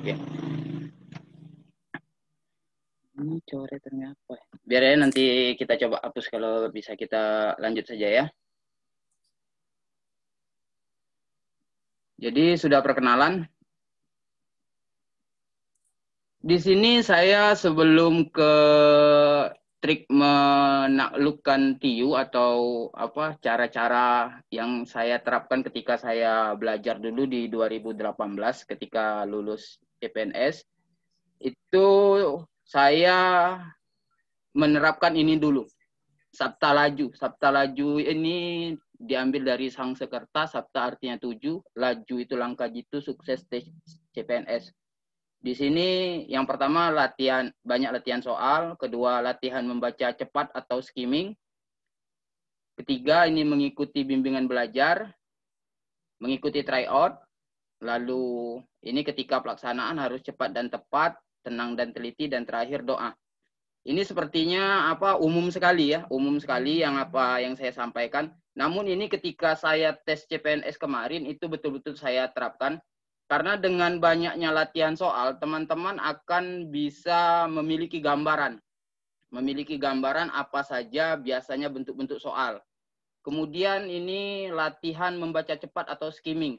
Oke. Ini coretannya apa? Biar ya nanti kita coba hapus, kalau bisa kita lanjut saja ya. Jadi sudah perkenalan. Di sini saya sebelum ke trik menaklukkan TIU atau apa cara-cara yang saya terapkan ketika saya belajar dulu di 2018 ketika lulus CPNS, itu saya menerapkan ini dulu. Sabta laju. Sabta laju ini diambil dari Sangsekerta. Sabta artinya 7, laju itu langkah jitu, sukses tes CPNS. Di sini yang pertama banyak latihan soal, kedua latihan membaca cepat atau skimming, ketiga ini mengikuti bimbingan belajar, mengikuti tryout, lalu ini ketika pelaksanaan harus cepat dan tepat, tenang dan teliti, dan terakhir doa. Ini sepertinya umum sekali ya, umum sekali yang yang saya sampaikan. Namun ini ketika saya tes CPNS kemarin itu betul-betul saya terapkan. Karena dengan banyaknya latihan soal, teman-teman akan bisa memiliki gambaran. Memiliki gambaran apa saja biasanya bentuk-bentuk soal. Kemudian ini latihan membaca cepat atau skimming.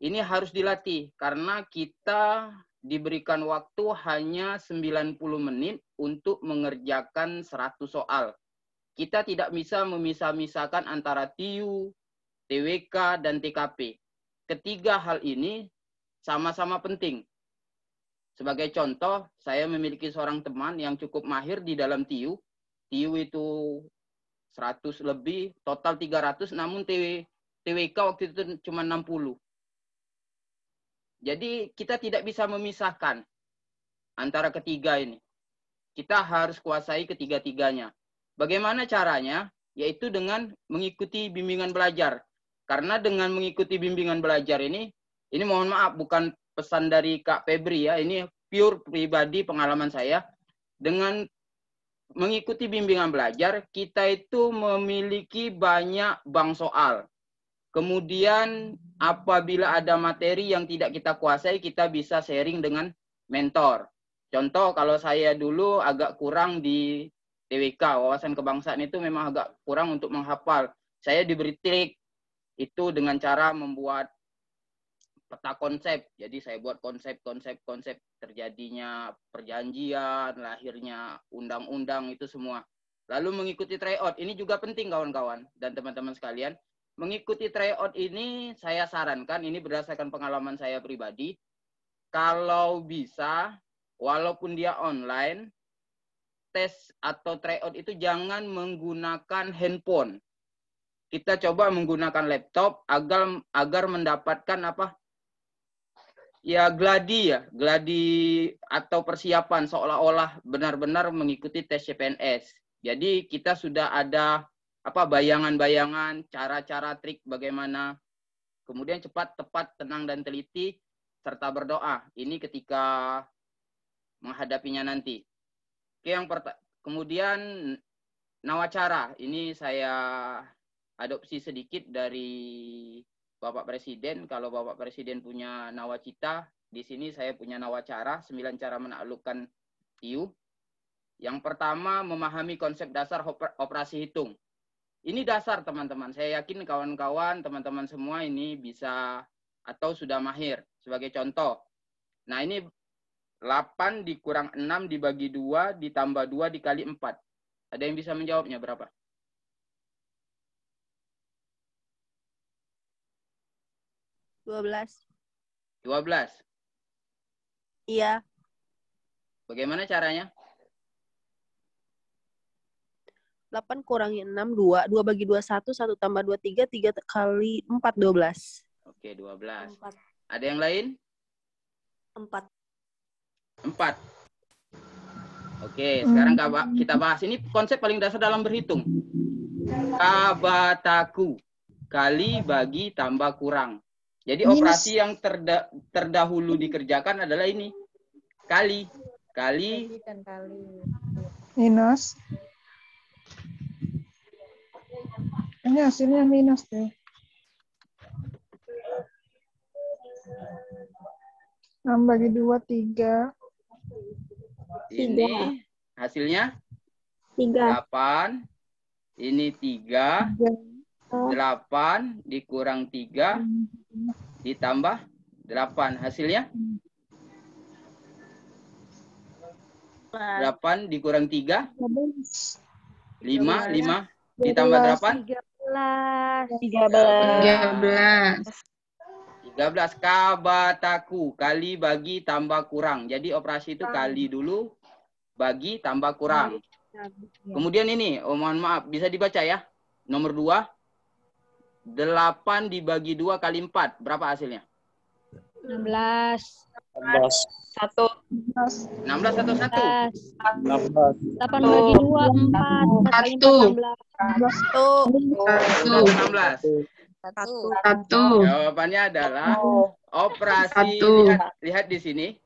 Ini harus dilatih karena kita diberikan waktu hanya 90 menit untuk mengerjakan 100 soal. Kita tidak bisa memisah-misahkan antara TIU, TWK, dan TKP. Ketiga hal ini sama-sama penting. Sebagai contoh, saya memiliki seorang teman yang cukup mahir di dalam TIU. TIU itu 100 lebih, total 300, namun TWK waktu itu cuma 60. Jadi kita tidak bisa memisahkan antara ketiga ini. Kita harus kuasai ketiga-tiganya. Bagaimana caranya? Yaitu dengan mengikuti bimbingan belajar. Karena dengan mengikuti bimbingan belajar ini mohon maaf bukan pesan dari Kak Febri ya, ini pure pribadi pengalaman saya. Dengan mengikuti bimbingan belajar, kita itu memiliki banyak bank soal. Kemudian apabila ada materi yang tidak kita kuasai, kita bisa sharing dengan mentor. Contoh, kalau saya dulu agak kurang di TWK, wawasan kebangsaan itu memang agak kurang untuk menghafal. Saya diberi trik itu dengan cara membuat peta konsep. Jadi saya buat konsep terjadinya perjanjian, lahirnya undang-undang itu semua. Lalu mengikuti tryout. Ini juga penting kawan-kawan dan teman-teman sekalian. Mengikuti tryout ini saya sarankan, ini berdasarkan pengalaman saya pribadi, kalau bisa, walaupun dia online, tes atau tryout itu jangan menggunakan handphone. Kita coba menggunakan laptop agar mendapatkan gladi atau persiapan seolah-olah benar-benar mengikuti tes CPNS. Jadi kita sudah ada bayangan-bayangan, cara-cara, trik bagaimana. Kemudian cepat, tepat, tenang, dan teliti, serta berdoa. Ini ketika menghadapinya nanti. Oke, kemudian nawacara. Ini saya adopsi sedikit dari Bapak Presiden. Kalau Bapak Presiden punya nawacita, di sini saya punya nawacara, 9 cara menaklukkan TIU. Yang pertama, memahami konsep dasar operasi hitung. Ini dasar teman-teman. Saya yakin kawan-kawan, teman-teman semua ini bisa atau sudah mahir. Sebagai contoh, nah ini 8 dikurang 6 dibagi 2 ditambah 2 dikali 4. Ada yang bisa menjawabnya berapa? 12. 12. Iya. Bagaimana caranya? 8 kurangi 6, 2. 2 bagi 2, 1. 1 tambah 2, 3. 3 kali 4, 12. Oke, 12. 4. Ada yang lain? 4. 4. Oke, sekarang kita bahas. Ini konsep paling dasar dalam berhitung. Kabataku. Kali, bagi, tambah, kurang. Jadi operasi yang terdahulu dikerjakan adalah ini. Kali. Minus. Ini hasilnya minus deh. 6 bagi 2, 3. Ini hasilnya 3. 8. Ini 3. 8 dikurang 3 ditambah 8. Hasilnya 8 dikurang 3. 5. 5 ditambah 8. 13. Kabataku. Kali, bagi, tambah, kurang. Jadi operasi itu kali dulu, bagi, tambah, kurang. Kemudian ini, mohon maaf, bisa dibaca ya. Nomor 2. 8 dibagi 2 kali 4. Berapa hasilnya? 16. 1. 16 atau 1? 8 bagi 2, 4. 4 kali 4, 16. 16. Jawabannya adalah operasi. Lihat di sini.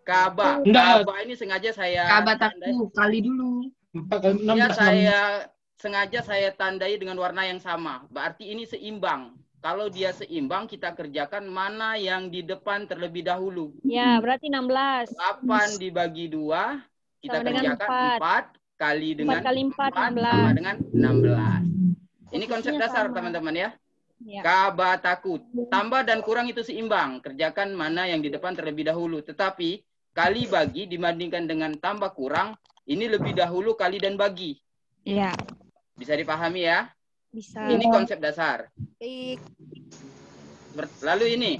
Kaba. Kaba ini sengaja saya Kabataku kali dulu. 4 kali 16. Ya, sengaja saya tandai dengan warna yang sama. Berarti ini seimbang. Kalau dia seimbang, kita kerjakan mana yang di depan terlebih dahulu. Ya, berarti 16. 8 dibagi 2, kita Sama dengan kerjakan 4 kali dengan 4 kali 4, 4 16. sama dengan 16. Ini konsep Posisinya dasar, sama. teman-teman ya. Ya. Kabataku. Tambah dan kurang itu seimbang. Kerjakan mana yang di depan terlebih dahulu. Tetapi kali bagi dibandingkan dengan tambah kurang, ini lebih dahulu kali dan bagi. Iya. Bisa dipahami ya? Bisa. Ini konsep dasar. Baik. Lalu ini.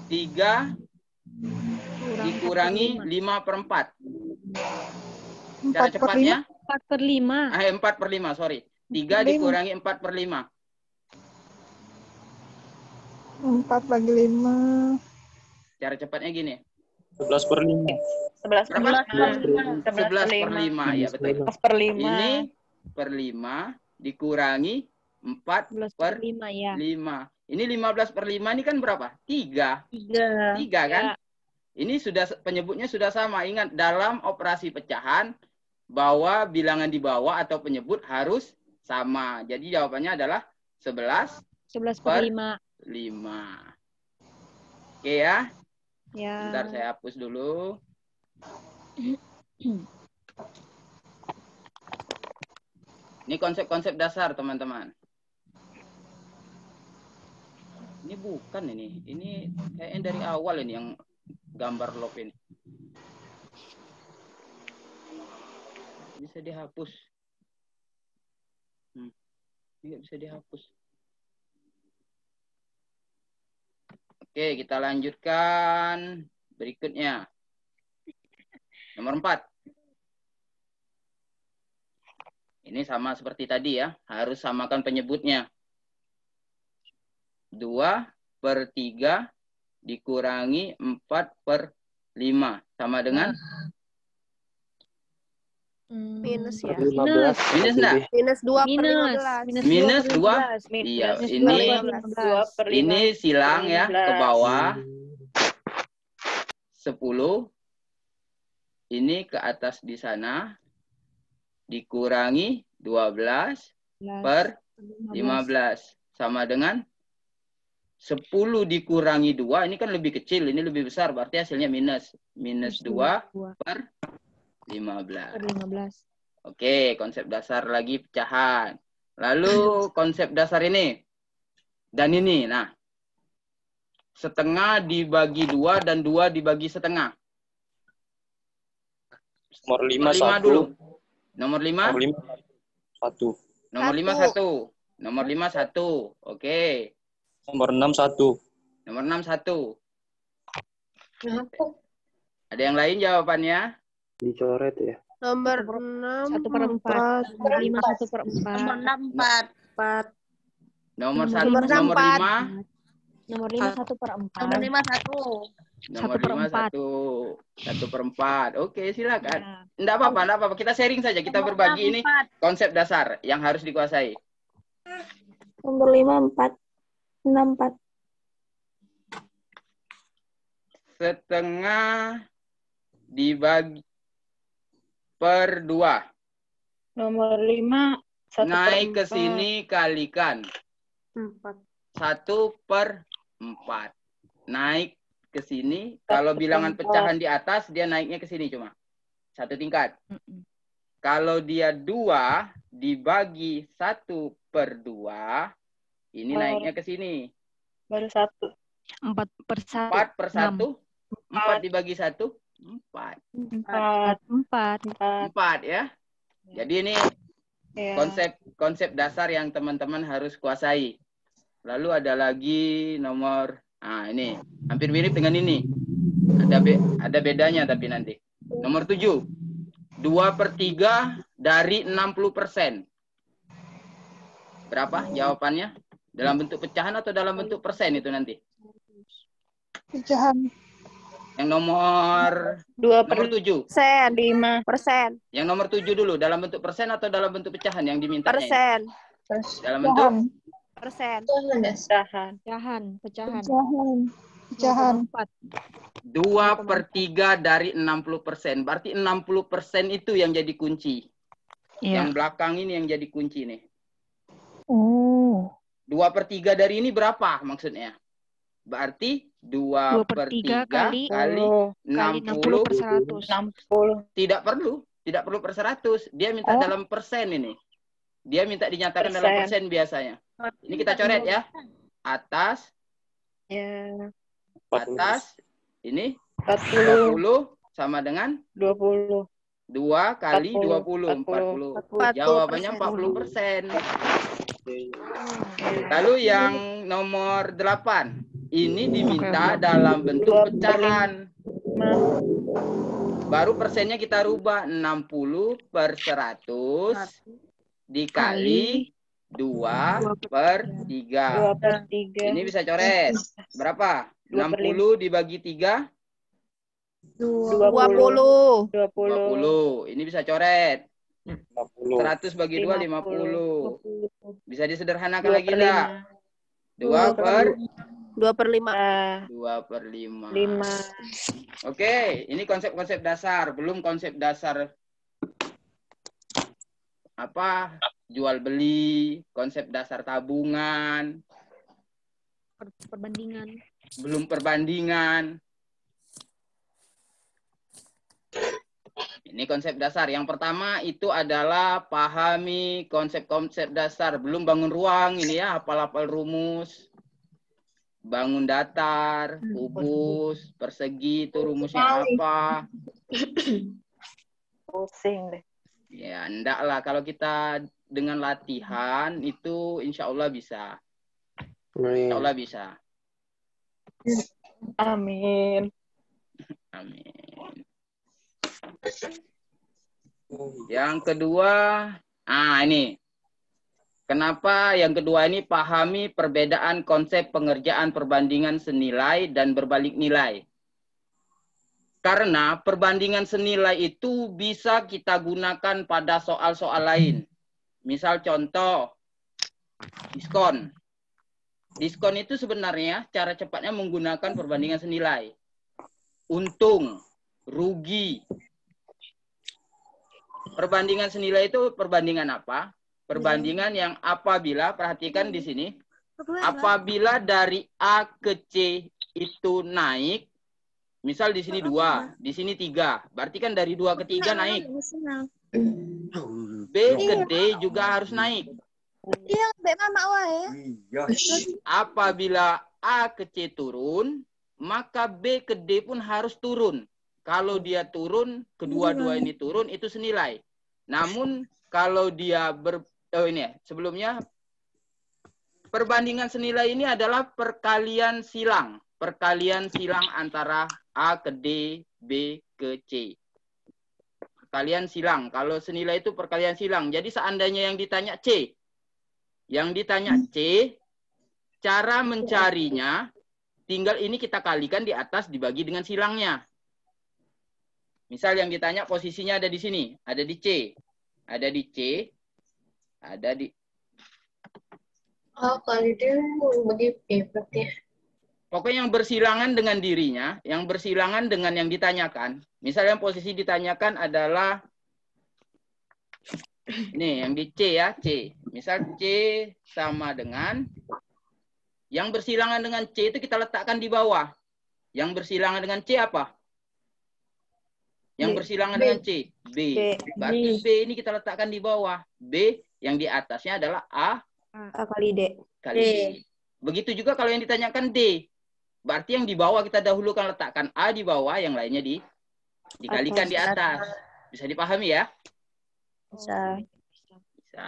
3 dikurangi 5/4. Cara 4 per cepatnya. 4/5. 4/5, sorry. 3 dikurangi 4/5. 4 bagi 5. Cara cepatnya gini. 11/5. 11/5. Ya, betul. 11/5. Ini per 5 dikurangi 4/5. 11/5 ya. Ini 15/5 ini kan berapa? 3. 3 kan? Ya. Ini sudah penyebutnya sudah sama. Ingat, dalam operasi pecahan, bahwa bilangan di bawah atau penyebut harus sama. Jadi jawabannya adalah 11/5. 11/5. Oke ya. Ya. Bentar saya hapus dulu. Ini konsep-konsep dasar, teman-teman. Ini bukan ini. Ini kayaknya dari awal ini yang gambar lop ini. Bisa dihapus. Ini nggak bisa dihapus. Oke, kita lanjutkan berikutnya. Nomor 4. Ini sama seperti tadi ya. Harus samakan penyebutnya. 2/3 dikurangi 4/5. Sama dengan? Minus ya. Minus. Minus enggak? Minus 2 per Minus. 15. Minus 2. 2. Iya, Minus ini 2/15. ini silang ya ke bawah. 10. Ini ke atas di sana. Dikurangi 12/15. Sama dengan 10 dikurangi 2. Ini kan lebih kecil. Ini lebih besar. Berarti hasilnya minus. Minus 2/15. Oke, konsep dasar lagi pecahan. Lalu konsep dasar ini. Dan ini. Nah. Setengah dibagi 2 dan 2 dibagi setengah. Nomor 5 5 1. dulu. Nomor 5? Nomor 5 1. Nomor 5 1. Nomor 5 1. Oke. Nomor 6 1. Nomor 6 1. Ada yang lain jawabannya? Dicoret ya. Nomor 6 1/4. 5 1/4. Nomor 6 4. Nomor Nomor 1, nomor 5. Nomor 5 1/4. Nomor 5 1. Nomor 5 1/4. Oke, silakan. Ya. Enggak apa-apa. Kita sharing saja, kita berbagi ini konsep dasar yang harus dikuasai. Nomor 5 4. 6 4. Setengah dibagi per 2. Nomor 5 Naik ke sini kalikan. 4. 1/4. naik ke sini. Kalau bilangan pecahan di atas, dia naiknya ke sini cuma. 1 tingkat. Kalau dia 2 dibagi 1/2, ini naiknya ke sini. Baru 1. 4/1. 4/1. 4 dibagi 1, 4. 4 ya. Jadi ini konsep dasar yang teman-teman harus kuasai. Lalu ada lagi nomor, ini hampir mirip dengan ini. Ada bedanya tapi nanti. Nomor 7. 2/3 dari 60%. Berapa jawabannya? Dalam bentuk pecahan atau dalam bentuk persen itu nanti? Pecahan. Yang nomor 7. Persen. Yang nomor 7 dulu, dalam bentuk persen atau dalam bentuk pecahan yang diminta? Persen. Dalam bentuk Persen. Pecahan. 2/3 dari 60%. Berarti 60% itu yang jadi kunci. Yang belakang ini yang jadi kunci nih. 2/3 dari ini berapa maksudnya? Berarti 2/3 kali 60. 60. Tidak perlu per 100. Dia minta dalam persen ini. Dia minta dinyatakan dalam persen biasanya. Ini kita coret ya. Atas. Ya. Atas. Ini 40 sama dengan 20. 2 kali 20. 40. Jawabannya 40%. Lalu yang nomor 8. Ini diminta dalam bentuk pecahan. Baru persennya kita rubah. 60/100 dikali 2/3. 2/3. Ini bisa coret. Berapa? 60 dibagi 3? 20. 20. Ini bisa coret. 50. 100 bagi 2, 50. Bisa disederhanakan 2/5. lagi enggak? 2/5. 2/5. 5. Oke, ini konsep-konsep dasar. Belum konsep dasar apa? Jual beli, konsep dasar tabungan. Perbandingan. Belum perbandingan. Ini konsep dasar. Yang pertama itu adalah pahami konsep-konsep dasar. Belum bangun ruang ini ya, hafal-hafal rumus. Bangun datar, kubus, persegi itu rumusnya apa? Pusing deh. Ya, enggak lah. Kalau kita dengan latihan itu insya Allah bisa. Insya Allah bisa. Amin. Amin. Yang kedua, ini. Kenapa yang kedua ini pahami perbedaan konsep pengerjaan perbandingan senilai dan berbalik nilai. Karena perbandingan senilai itu bisa kita gunakan pada soal-soal lain. Misal contoh, diskon. Diskon itu sebenarnya cara cepatnya menggunakan perbandingan senilai. Untung, rugi. Perbandingan senilai itu perbandingan apa? Perbandingan yang apabila, perhatikan di sini, apabila dari A ke C itu naik, misal di sini 2, di sini 3, berarti kan dari 2 ke 3 naik. B ke D juga harus naik. Apabila A ke C turun, maka B ke D pun harus turun. Kalau dia turun, kedua-dua ini turun, itu senilai. Namun kalau dia sebelumnya perbandingan senilai ini adalah perkalian silang. Perkalian silang antara A ke D, B ke C. Perkalian silang. Kalau senilai itu perkalian silang. Jadi seandainya yang ditanya C. Yang ditanya C, cara mencarinya, tinggal ini kita kalikan di atas dibagi dengan silangnya. Misal yang ditanya posisinya ada di sini. Ada di C. Ada di C. Ada di... Oh, kalau itu berarti. Pokoknya yang bersilangan dengan dirinya, yang bersilangan dengan yang ditanyakan. Misalnya yang posisi ditanyakan adalah ini yang di C ya, C. Misal C sama dengan Yang bersilangan dengan C itu kita letakkan di bawah. Yang bersilangan dengan C apa? Yang bersilangan dengan C. B. Berarti B ini kita letakkan di bawah. B yang di atasnya adalah A kali D. kali D. Begitu juga kalau yang ditanyakan D. Berarti yang di bawah kita dahulukan letakkan A di bawah, yang lainnya dikalikan di atas. Bisa dipahami ya? Bisa. Bisa.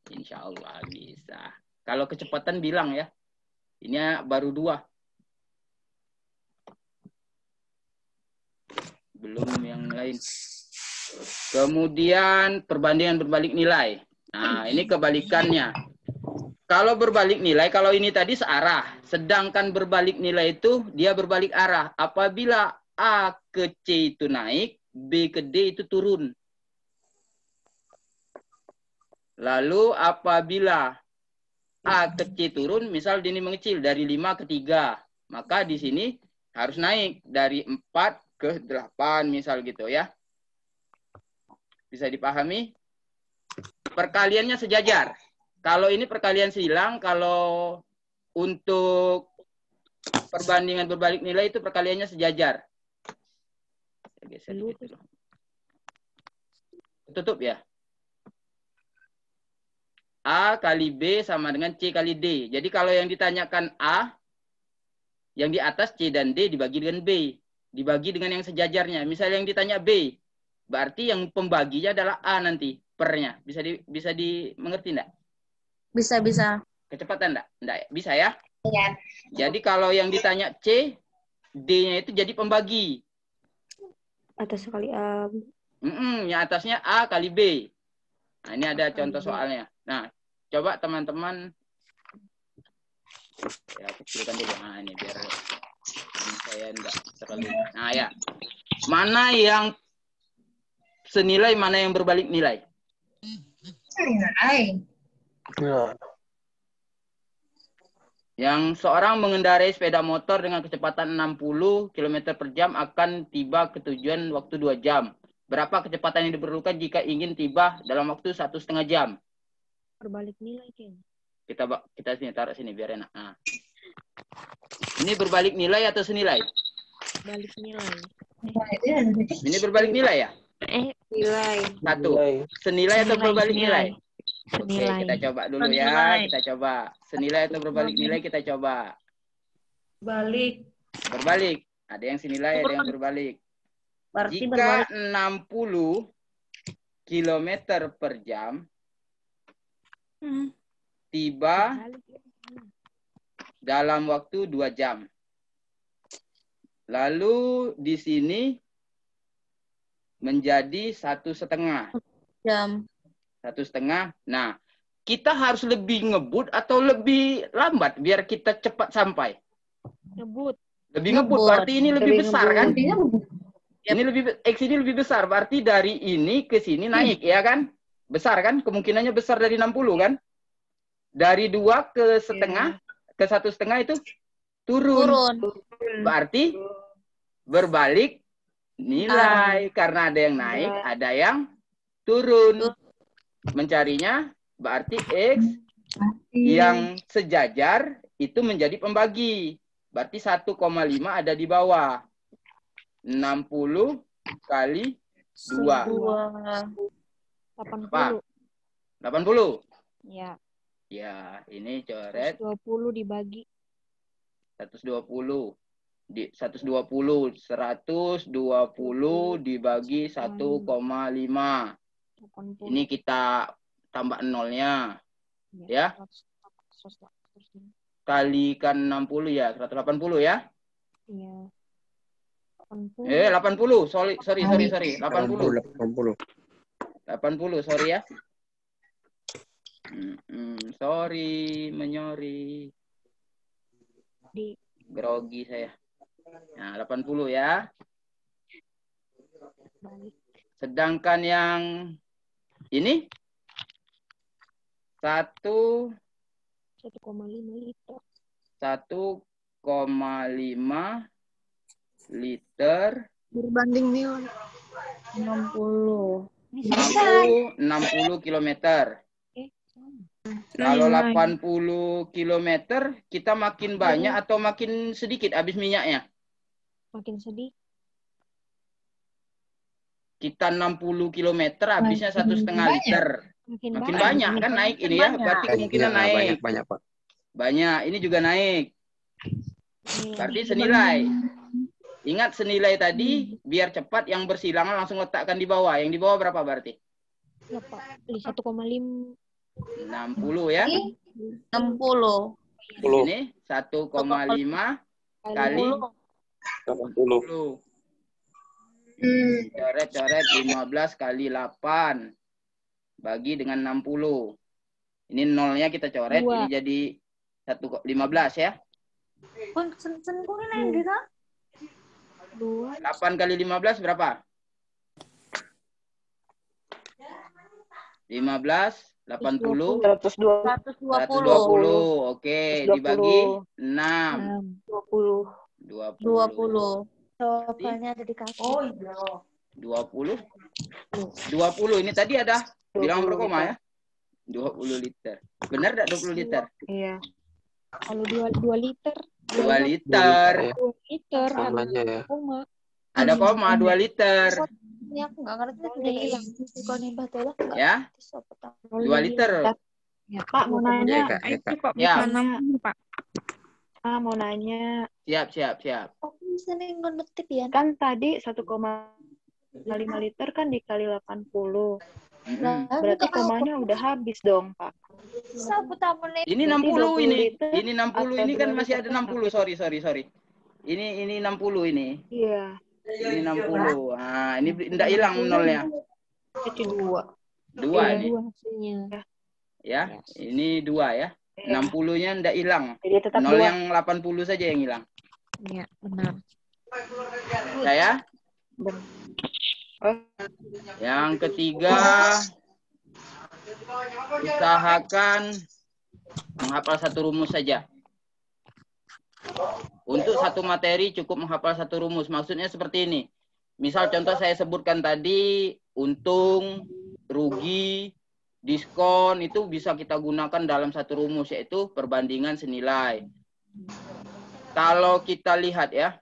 Insya Allah bisa. Kalau kecepatan bilang ya. Ini baru 2. Belum yang lain. Kemudian perbandingan berbalik nilai. Nah, ini kebalikannya. Kalau berbalik nilai, kalau ini tadi searah. Sedangkan berbalik nilai itu dia berbalik arah. Apabila A ke C itu naik, B ke D itu turun. Lalu apabila A ke C turun, misal ini mengecil dari 5 ke 3. Maka di sini harus naik dari 4 ke 8 misal gitu ya. Bisa dipahami? Perkaliannya sejajar. Kalau ini perkalian silang, kalau untuk perbandingan berbalik nilai itu perkaliannya sejajar. Geser gitu. Tutup ya. A kali B sama dengan C kali D. Jadi kalau yang ditanyakan A, yang di atas C dan D dibagi dengan B. Dibagi dengan yang sejajarnya. Misalnya yang ditanya B, berarti yang pembaginya adalah A nanti, pernya. Bisa dimengerti enggak? Bisa. Kecepatan enggak? Enggak, bisa ya? Iya. Jadi kalau yang ditanya C, D-nya itu jadi pembagi. Atas kali A. Yang atasnya A kali B. Nah, ini ada contoh soalnya. Nah, coba teman-teman. Ya, kecilkan dulu. Nah, ini biar saya enggak terlalu. Nah, ya. Mana yang senilai, mana yang berbalik nilai? Yang seorang mengendarai sepeda motor dengan kecepatan 60 km per jam akan tiba ke tujuan waktu 2 jam. Berapa kecepatan yang diperlukan jika ingin tiba dalam waktu 1,5 jam? Berbalik nilai, Ken. Kita sini taruh sini biar enak. Nah. Ini berbalik nilai atau senilai? Balik nilai. Ini berbalik nilai ya? Nilai. 1. Senilai atau berbalik nilai? Oke, Senilai. kita coba dulu ya. Kita coba. Senilai atau berbalik nilai kita coba. Berbalik. Ada yang senilai, ada yang berbalik. Berarti Jika 60 km per jam tiba dalam waktu 2 jam. Lalu di sini menjadi 1,5 jam. 1,5. Nah, kita harus lebih ngebut atau lebih lambat biar kita cepat sampai? Ngebut. Lebih ngebut, berarti ini lebih besar kan? Yep. Ini X ini lebih besar, berarti dari ini ke sini naik, ya kan? Besar kan? Kemungkinannya besar dari 60 kan? Dari 2 ke setengah, ke 1,5 itu turun. Berarti berbalik nilai. Karena ada yang naik, ada yang turun. Mencarinya berarti X yang sejajar itu menjadi pembagi. Berarti 1,5 ada di bawah. 60 kali 2. 80. 80. Ya. Ya, ini coret 20 dibagi 120. 120 dibagi 1,5. 80. Ini kita tambah nolnya. Ya. Kalikan 60 ya, 180 ya. Iya. 80. Sorry. 80. 80, sorry ya. Sorry, menyori. Grogi saya. Nah, 80 ya. Sedangkan yang ini 1,5 liter. 1,5 liter Berbanding nilai. 60. 60 km. Kalau 80 km, kita makin banyak atau makin sedikit habis minyaknya? Makin sedih. Kita 60 km, habisnya 1,5 liter. Makin Makin banyak. banyak kan naik ini ya, berarti kemungkinan naik. Banyak, Pak. Banyak, ini juga naik. Berarti senilai. Ingat senilai tadi, biar cepat yang bersilangan langsung letakkan di bawah. Yang di bawah berapa berarti? 1,5. 60 ya. 60. Ini 1,5 kali 80. 10. Coret-coret 15 kali 8 bagi dengan 60. Ini nolnya kita coret, ini jadi 15 ya. 8 kali 15 berapa? 15, 80, 120. Oke, dibagi 6. 20. Jawabannya ada di kaki. Oh iya. 20. 20 ini tadi ada bilang berkoma ya. 20 liter. Benar enggak 20 liter? Iya. Kalau 2 liter. 2 liter. 2 liter. Komanya ya. Koma. Ada koma 2 liter. Ini aku nggak ngerti udah hilang. Ya. 2 liter. Ya, Pak, mau nanya. Kak. Ya. Mau nanya. Siap. Aku bisa nih ngetik ya. Kan tadi 1,5 liter kan dikali 80. Berarti komanya udah habis dong, Pak. Ini 60 ini. Ini 60 ini kan masih ada 60. Sorry. Ini 60 ini. Iya. Ini 60. Nah, ini enggak hilang nolnya. Itu 2. 2 ini. 2 hasilnya. Ya, ini 2 ya. 60-nya enggak hilang. Jadi tetap 0 2. yang 80 saja yang hilang. Iya, benar. Saya. Benar. Yang ketiga, usahakan menghafal satu rumus saja. Untuk satu materi cukup menghafal satu rumus. Maksudnya seperti ini. Misal contoh saya sebutkan tadi, untung, rugi, diskon, itu bisa kita gunakan dalam satu rumus, yaitu perbandingan senilai. Kalau kita lihat ya,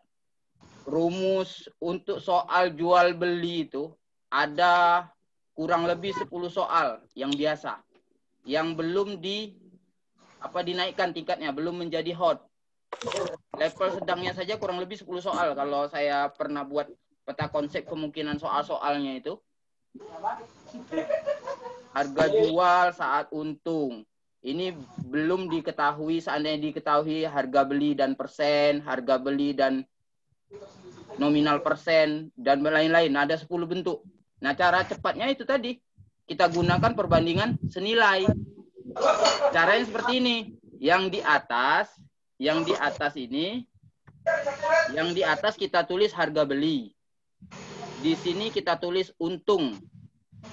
rumus untuk soal jual beli itu ada kurang lebih 10 soal yang biasa, yang belum dinaikkan tingkatnya, belum menjadi hot. Level sedangnya saja kurang lebih 10 soal kalau saya pernah buat peta konsep kemungkinan soal-soalnya itu. Harga jual saat untung. Ini belum diketahui, seandainya diketahui harga beli dan persen, harga beli dan nominal persen, dan lain-lain. Ada 10 bentuk. Nah, cara cepatnya itu tadi. Kita gunakan perbandingan senilai. Caranya seperti ini. Yang di atas kita tulis harga beli. Di sini kita tulis untung.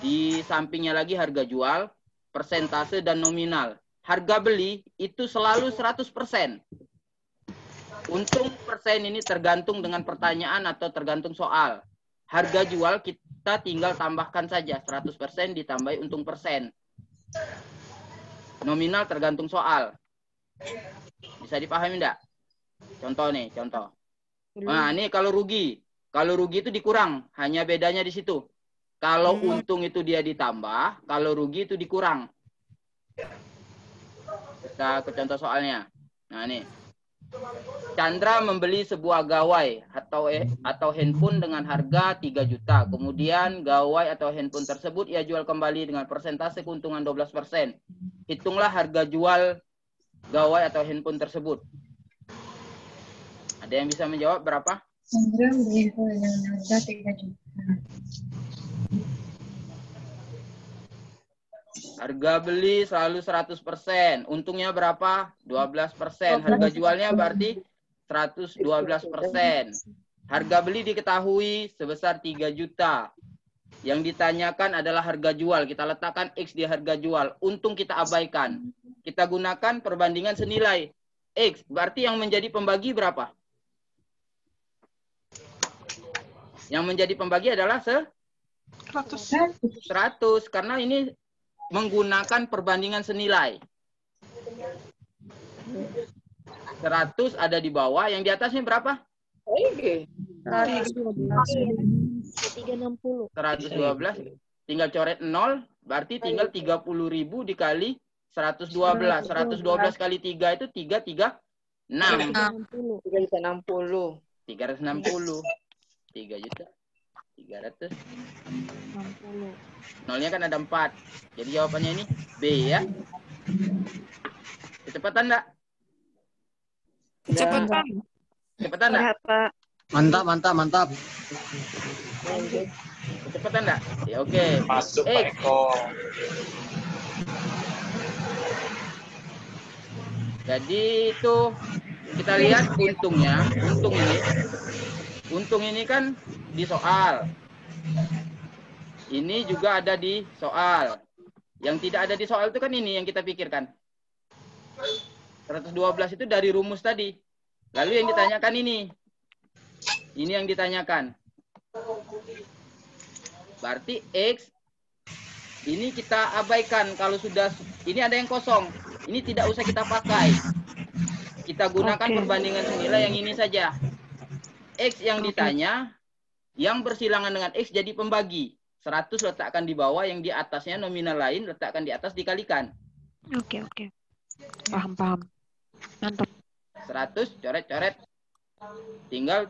Di sampingnya lagi harga jual, persentase, dan nominal. Harga beli itu selalu 100%. Untung persen ini tergantung dengan pertanyaan atau tergantung soal. Harga jual kita tinggal tambahkan saja. 100% ditambahi untung persen. Nominal tergantung soal. Bisa dipahami enggak? Contoh. Nah, ini kalau rugi. Kalau rugi itu dikurang. Hanya bedanya di situ. Kalau untung itu dia ditambah, kalau rugi itu dikurang. Kita ke contoh soalnya. Nah, ini. Chandra membeli sebuah gawai atau handphone dengan harga 3 juta. Kemudian gawai atau handphone tersebut ia jual kembali dengan persentase keuntungan 12%. Hitunglah harga jual gawai atau handphone tersebut. Ada yang bisa menjawab berapa? Chandra membeli handphone dengan harga 3 juta. Harga beli selalu 100%. Untungnya berapa? 12%. Harga jualnya berarti 112%. Harga beli diketahui sebesar 3 juta. Yang ditanyakan adalah harga jual. Kita letakkan X di harga jual. Untung kita abaikan. Kita gunakan perbandingan senilai. X berarti yang menjadi pembagi berapa? Yang menjadi pembagi adalah 100. Karena ini menggunakan perbandingan senilai. 100 ada di bawah, yang di atasnya berapa? 360. 112. Tinggal coret 0, berarti tinggal 30.000 dikali 112. 112 kali 3 itu 336. 360. 360. 3 juta. 360. Nolnya kan ada 4. Jadi jawabannya ini B ya. Kecepatan enggak? Kecepatan. Kecepatan enggak? Mantap. Kecepatan enggak? Ya oke. Masuk Pak Eko. Jadi itu kita lihat untung ini kan di soal. Ini juga ada di soal. Yang tidak ada di soal itu kan ini yang kita pikirkan. 112 itu dari rumus tadi. Lalu yang ditanyakan ini. Ini yang ditanyakan. Berarti X ini kita abaikan kalau sudah ini ada yang kosong. Ini tidak usah kita pakai. Kita gunakan perbandingan senilai yang ini saja. X yang ditanya, yang bersilangan dengan X jadi pembagi. 100 letakkan di bawah, yang di atasnya nominal lain letakkan di atas dikalikan. Oke. Paham. Mantap. 100 coret-coret. Tinggal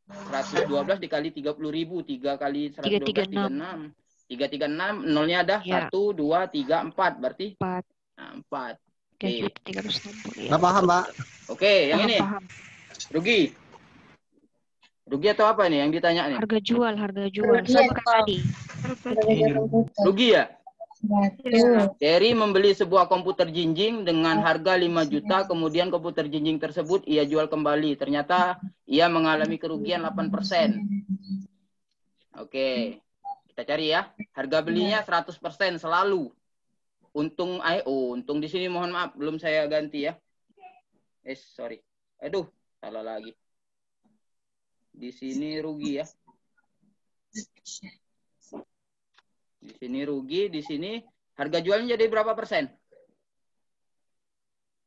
112 dikali 30.000. 3 kali 112 36. 336 nolnya ada ya. 1 2 3 4 berarti 4. Nah, 4. Oke. 360. Nggak paham, Pak. Oke, yang ini. Paham. Rugi atau apa ini yang ditanya nih? Harga jual. Sama tadi. Rugi ya? Terry membeli sebuah komputer jinjing dengan harga 5 juta, kemudian komputer jinjing tersebut ia jual kembali. Ternyata ia mengalami kerugian 8%. Oke. Kita cari ya. Harga belinya 100% selalu. Untung di sini mohon maaf belum saya ganti ya. Sorry. Aduh, salah lagi. Di sini rugi ya. Di sini rugi, di sini harga jualnya jadi berapa persen?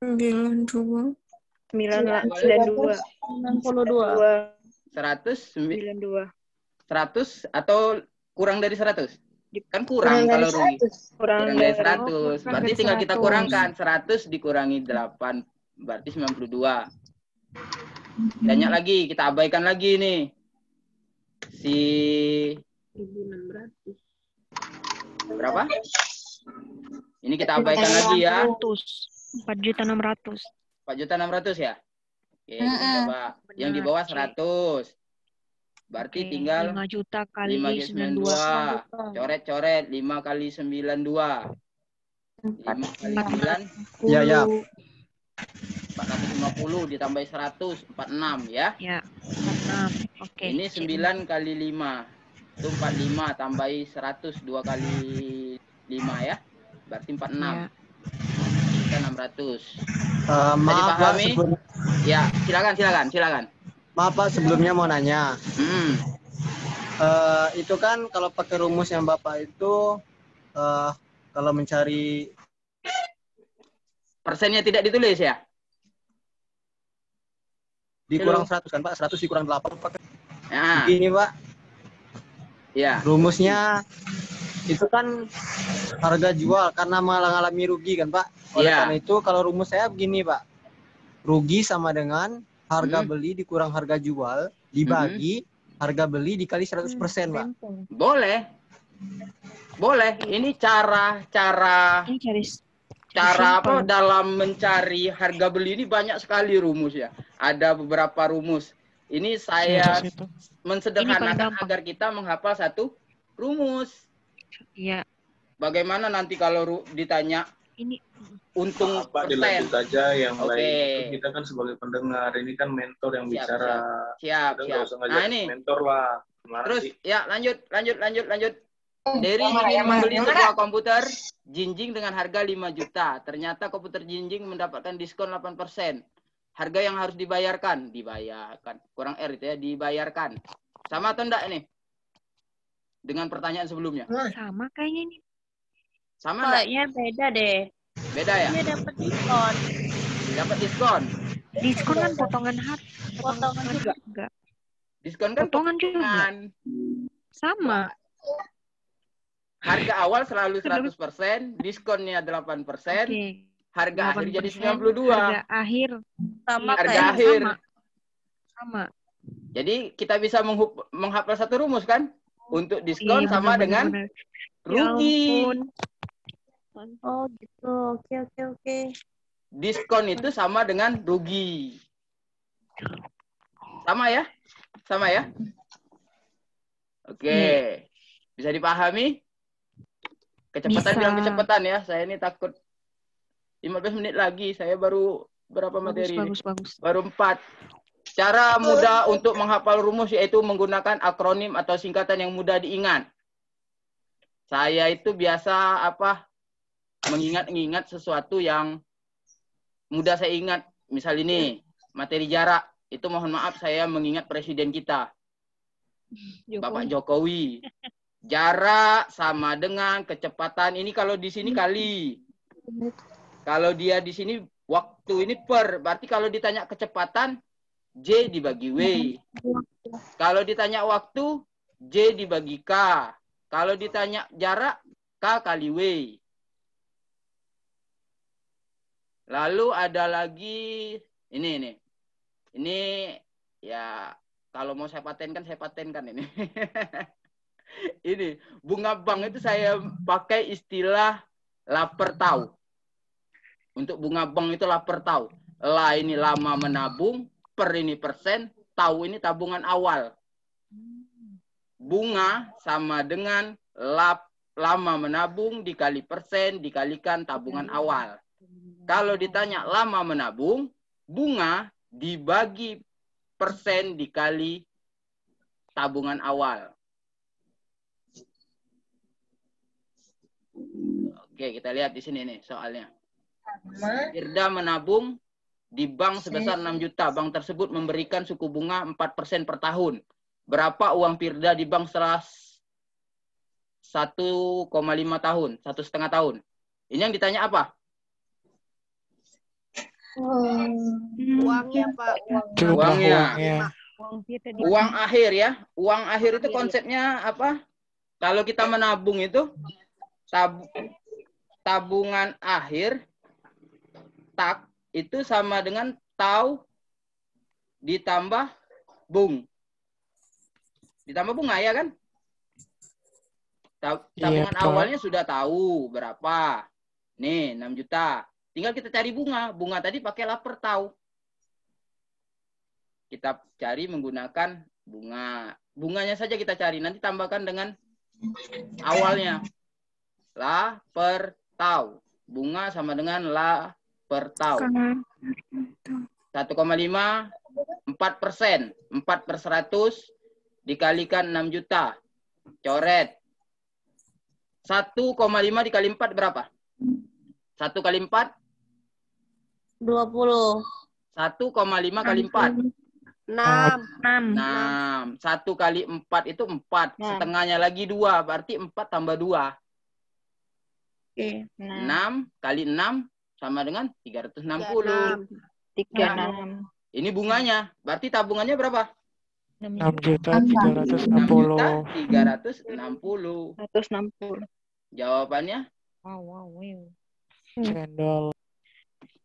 92. 92. 92 100 atau kurang dari 100? Kan kurang kalau rugi. Kurang dari 100. Berarti tinggal kita kurangkan 100 dikurangi 8 berarti 92. Banyak lagi, kita abaikan lagi nih. Si 1.600. Berapa? Ini kita abaikan lagi ya. 4.600. 4.600 ya? Oke, kita coba. Yang di bawah 100. Berarti tinggal 5 juta kali 5 92. Coret-coret 5 kali 92. 5 kali 9. Ya. 450 ditambah 100, 46 ya. Ya, 46. Oke. Ini 9 kali 5. Itu 45 tambahi 100 2 kali 5 ya. Berarti 46. Kita 600. Maaf Pak, ya, silakan. Maaf Pak, sebelumnya mau nanya. Itu kan kalau pakai rumus yang Bapak itu kalau mencari persennya tidak ditulis ya? Dikurang 100 kan Pak? 100 dikurang 8 Pak. Nah. Ini Pak. Ya. Rumusnya itu kan harga jual karena mengalami rugi kan Pak. Oleh karena itu kalau rumus saya begini Pak. Rugi sama dengan harga beli dikurang harga jual dibagi harga beli dikali 100% Pak. Boleh. Ini cara apa dalam mencari harga beli ini banyak sekali rumus ya. Ada beberapa rumus. Ini saya mensederhanakan agar kita menghafal satu rumus. Iya. Bagaimana nanti kalau ditanya ini untung Pak, persen? dilanjut aja yang lain. Kita kan sebagai pendengar, ini kan mentor yang bicara. Siap. Nah ini mentor lah. Terus ya lanjut. Dari ingin membeli sebuah komputer jinjing dengan harga 5 juta. Ternyata komputer jinjing mendapatkan diskon 8%. Harga yang harus dibayarkan. Kurang R itu ya, dibayarkan. Sama atau enggak ini? Dengan pertanyaan sebelumnya. Sama kayaknya ini. Sama enggak? Kayaknya beda deh. Beda ya? Dia dapat diskon. dapat diskon. Diskon kan potongan harga. Potongan juga. Enggak. Diskon kan Potongan juga. potongan. Sama. Harga awal selalu 100%, diskonnya 8%, Oke. harga akhir jadi 8%, 92. Harga akhir. Sama Harga kayak akhir. Sama. Jadi kita bisa menghafal satu rumus kan? Untuk diskon Iya, sama benar, dengan benar. rugi. Ya ampun. Oh gitu. Oke. Diskon itu sama dengan rugi. Sama ya? Sama ya? Oke. Bisa dipahami? Kecepatan Bisa. bilang kecepatan ya. Saya ini takut 15 menit lagi. Saya baru berapa materi ini? Bagus. Baru 4. Cara mudah untuk menghafal rumus yaitu menggunakan akronim atau singkatan yang mudah diingat. Saya itu biasa mengingat sesuatu yang mudah saya ingat. Misal ini, materi jarak. Itu mohon maaf saya mengingat presiden kita. Bapak Jokowi. Jarak sama dengan kecepatan. Ini kalau di sini kali. Kalau dia di sini waktu ini per. Berarti kalau ditanya kecepatan, J dibagi W. Kalau ditanya waktu, J dibagi K. Kalau ditanya jarak, K kali W. Lalu ada lagi ini. Ini ya kalau mau saya patenkan ini. Ini bunga bank itu saya pakai istilah lapar tahu. Untuk bunga bank itu lapar tahu. La ini lama menabung, per ini persen, tahu ini tabungan awal. Bunga sama dengan lama menabung dikali persen dikalikan tabungan awal. Kalau ditanya lama menabung, bunga dibagi persen dikali tabungan awal. Oke, kita lihat di sini nih soalnya. Firda menabung di bank sebesar 6 juta. Bank tersebut memberikan suku bunga 4% per tahun. Berapa uang Firda di bank setelah 1,5 tahun, 1,5 tahun? Ini yang ditanya apa? Uangnya, Pak. Uangnya. Uang akhir ya. Uang akhir itu konsepnya apa? Kalau kita menabung itu tabungan akhir tak itu sama dengan tau ditambah bung. Ditambah bunga ya kan? Tabungan awalnya sudah tahu berapa. Nih 6 juta. Tinggal kita cari bunga. Bunga tadi pakai lapar tahu. Kita cari menggunakan bunga. Bunganya saja kita cari. Nanti tambahkan dengan awalnya. La per tahu. Bunga sama dengan la per tahu. 1,5 4%. 4 per 100 dikalikan 6 juta. Coret. 1,5 dikali 4 berapa? 1 kali 4? 20. 1,5 kali 4. 6. 1 kali 4 itu 4. Setengahnya lagi 2. Berarti 4 tambah 2. Oke. 6 kali 6 sama dengan 360. 36. Ini bunganya. Berarti tabungannya berapa? 6.360. 6.360. 160. Jawabannya? Wow. Cendol.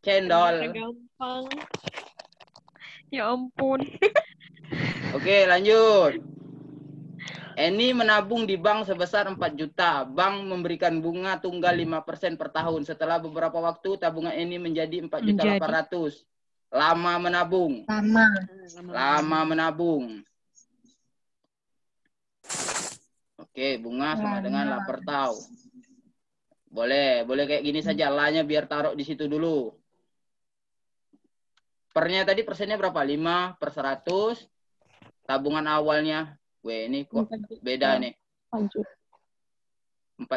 Cendol. Gampang. Ya ampun. Oke, lanjut. Eni menabung di bank sebesar 4 juta. Bank memberikan bunga tunggal 5% per tahun. Setelah beberapa waktu, tabungan Eni menjadi 4.800.000. Lama menabung. Lama menabung. Oke, bunga sama dengan lapar tahu. Boleh kayak gini saja. La-nya biar taruh di situ dulu. Pernya tadi persennya berapa? 5 per 100. Tabungan awalnya. Ini kok beda nih. 4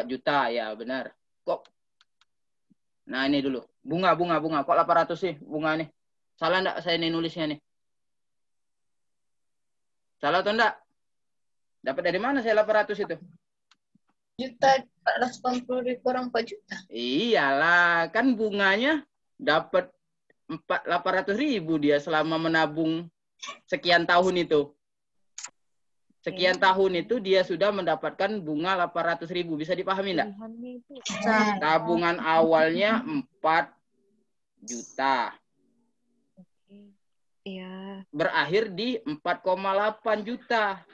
juta, ya benar. Kok? Nah ini dulu. Bunga. Kok 800 sih bunga nih? Salah enggak saya nih nulisnya nih? Salah atau enggak? Dapat dari mana saya 800 itu? Juta 480 dikurang 4 juta. Iyalah, kan bunganya dapat 800.000 dia selama menabung sekian tahun itu. Sekian tahun itu dia sudah mendapatkan bunga 800.000. Bisa dipahami enggak? Tabungan awalnya 4 juta. Iya. Berakhir di 4,8 juta.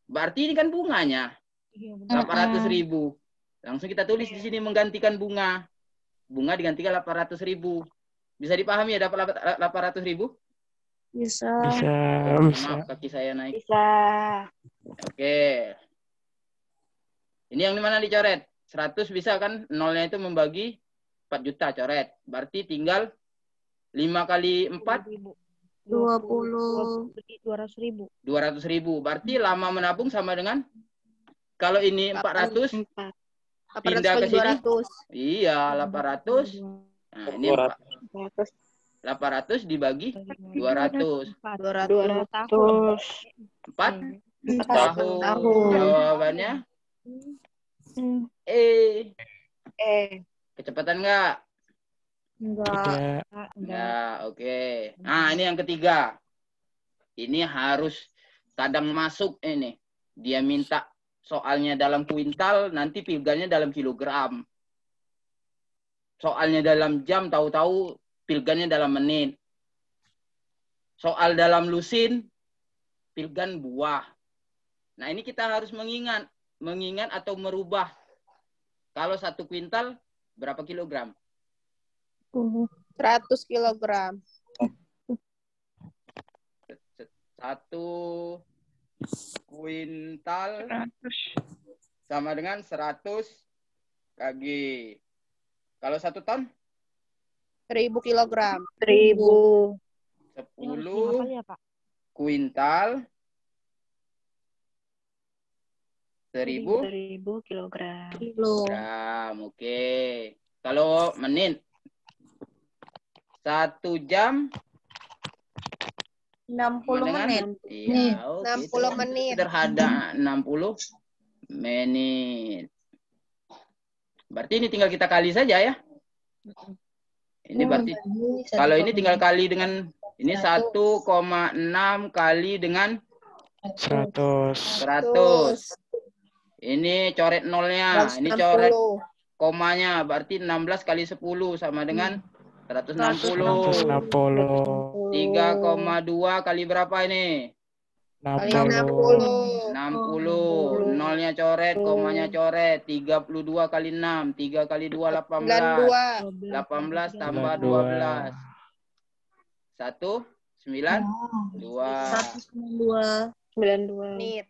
Berarti ini kan bunganya 800.000. Langsung kita tulis di sini menggantikan bunga. Bunga digantikan 800.000. Bisa dipahami ya dapat 800.000? Bisa. Maaf, kaki saya naik. Bisa. Oke. Ini yang mana dicoret? 100 bisa kan? Nolnya itu membagi 4 juta coret. Berarti tinggal 5 kali 4? 200.000. 200.000. Berarti lama menabung sama dengan kalau ini 400 pindah ke sini. 200. Iya, 800. Nah, ini 800 dibagi 200. 200. 4 tahun. Jawabannya kecepatan enggak? Enggak, oke. Nah, ini yang ketiga. Ini harus kadang masuk ini. Dia minta soalnya dalam kuintal, nanti pilgannya dalam kilogram. Soalnya dalam jam, tahu-tahu pilgannya dalam menit. Soal dalam lusin, pilgan buah. Nah, ini kita harus mengingat atau merubah. Kalau 1 kuintal, berapa kilogram? 100 kilogram. 1 kuintal sama dengan 100 kg. Kalau 1 ton? 1000 kilogram. 1000. 10 kuintal 1000 kilogram. Oke. Kalau menit 1 jam 60 menit. Iya, 60 menit. Sederhana 60 menit. Berarti ini tinggal kita kali saja ya. Ini berarti kalau ini tinggal kali dengan ini 1,6 kali dengan 100. Ini coret nolnya, ini coret komanya, berarti 16 kali 10 sama dengan 160. 3,2 kali berapa ini? 60. 60. Nolnya coret, komanya coret. 32 kali 6. 3 kali 2, 18. 18 tambah 12. 1, 9, 2. 92 menit.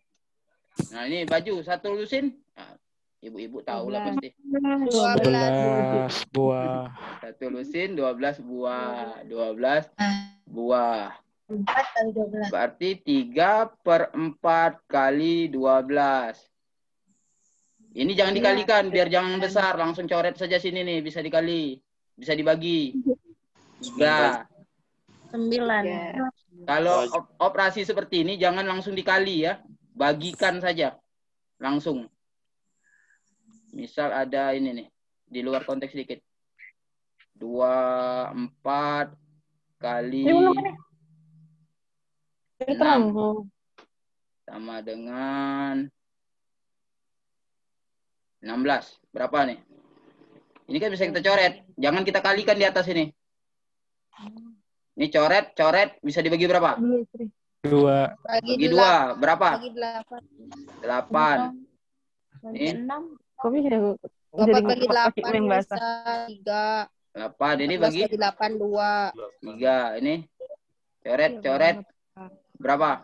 Nah, ini baju 1 lusin. Nah, ibu-ibu tahu lah pasti. 12 buah. 1 lusin 12 buah. 12 buah. 4 kali 12. Berarti 3/4 kali 12. Ini jangan dikalikan biar jangan besar. Langsung coret saja sini nih. Bisa dikali. Bisa dibagi. 3. 9. Kalau operasi seperti ini jangan langsung dikali ya. Bagikan saja. Langsung. Misal ada ini nih. Di luar konteks sedikit. 24 kali 6 sama dengan 16. Berapa nih? Ini kan bisa kita coret. Jangan kita kalikan di atas ini. Ini coret. Bisa dibagi berapa? 2. Bagi 2. Berapa? Bagi 8. 8. Ini 6. Kok bisa 8 bagi 8 bisa 3. 8. Ini bagi 8, 2. 3. Ini coret. Berapa?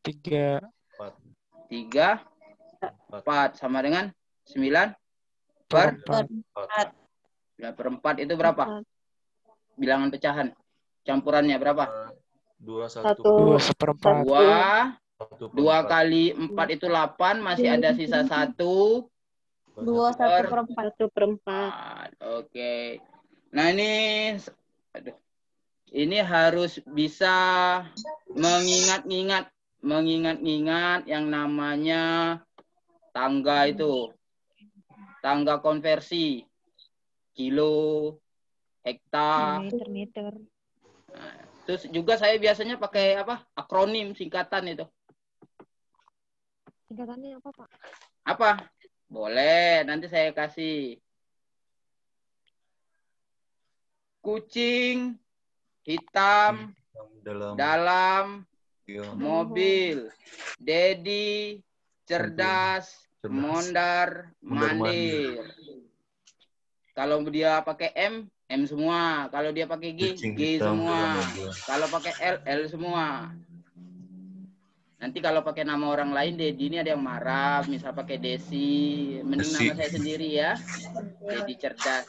3. 4 sama dengan 9/4 itu berapa? Bilangan pecahan. Campurannya berapa? 2 seperempat. 2 kali 4 itu 8. Masih ada sisa 1. 2 1/4. Oke. Nah ini harus bisa mengingat yang namanya tangga itu. Tangga konversi. Kilo, hekta. Meter. Nah, terus juga saya biasanya pakai apa? Akronim singkatan itu. Singkatannya apa, Pak? Apa? Boleh, nanti saya kasih. Kucing hitam dalam mobil. Dedi cerdas, mondar mandir. Kalau dia pakai M semua. Kalau dia pakai G semua. Kalau pakai L semua. Nanti kalau pakai nama orang lain, Dedi ini ada yang marah. Misal pakai Desi, mending nama saya sendiri ya. Dedi cerdas.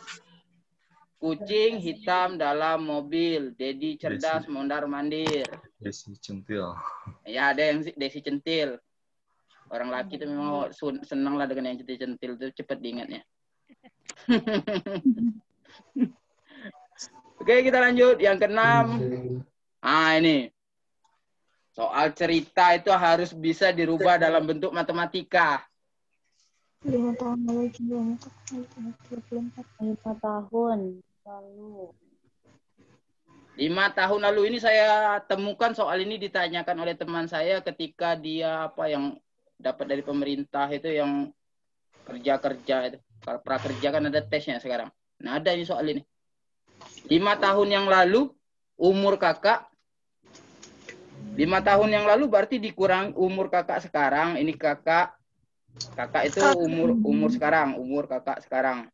Kucing hitam dalam mobil. Dedi cerdas, mondar mandir. Desi centil. Ya, ada yang Desi centil. Orang laki itu memang senang lah dengan yang centil-centil itu, cepat diingatnya. Oke, kita lanjut. Yang keenam. Ini. Soal cerita itu harus bisa dirubah dalam bentuk matematika. 5 tahun lalu jumlah 5 tahun lalu. 5 tahun lalu ini saya temukan soal ini ditanyakan oleh teman saya ketika dia apa yang dapat dari pemerintah itu yang kerja itu. Kalau prakerja kan ada tesnya sekarang. Nah, ada ini soal ini. 5 tahun yang lalu umur kakak 5 tahun yang lalu berarti dikurang umur kakak sekarang. Ini kakak itu umur sekarang, umur kakak sekarang.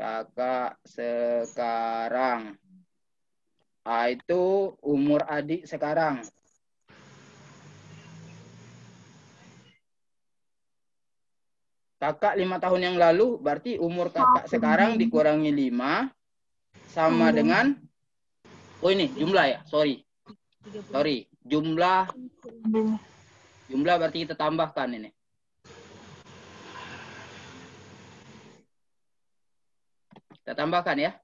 Kakak sekarang. Itu umur adik sekarang. Kakak 5 tahun yang lalu berarti umur kakak sekarang dikurangi 5 sama dengan ini jumlah ya, sorry. Jumlah berarti kita tambahkan ini. Kita tambahkan ya.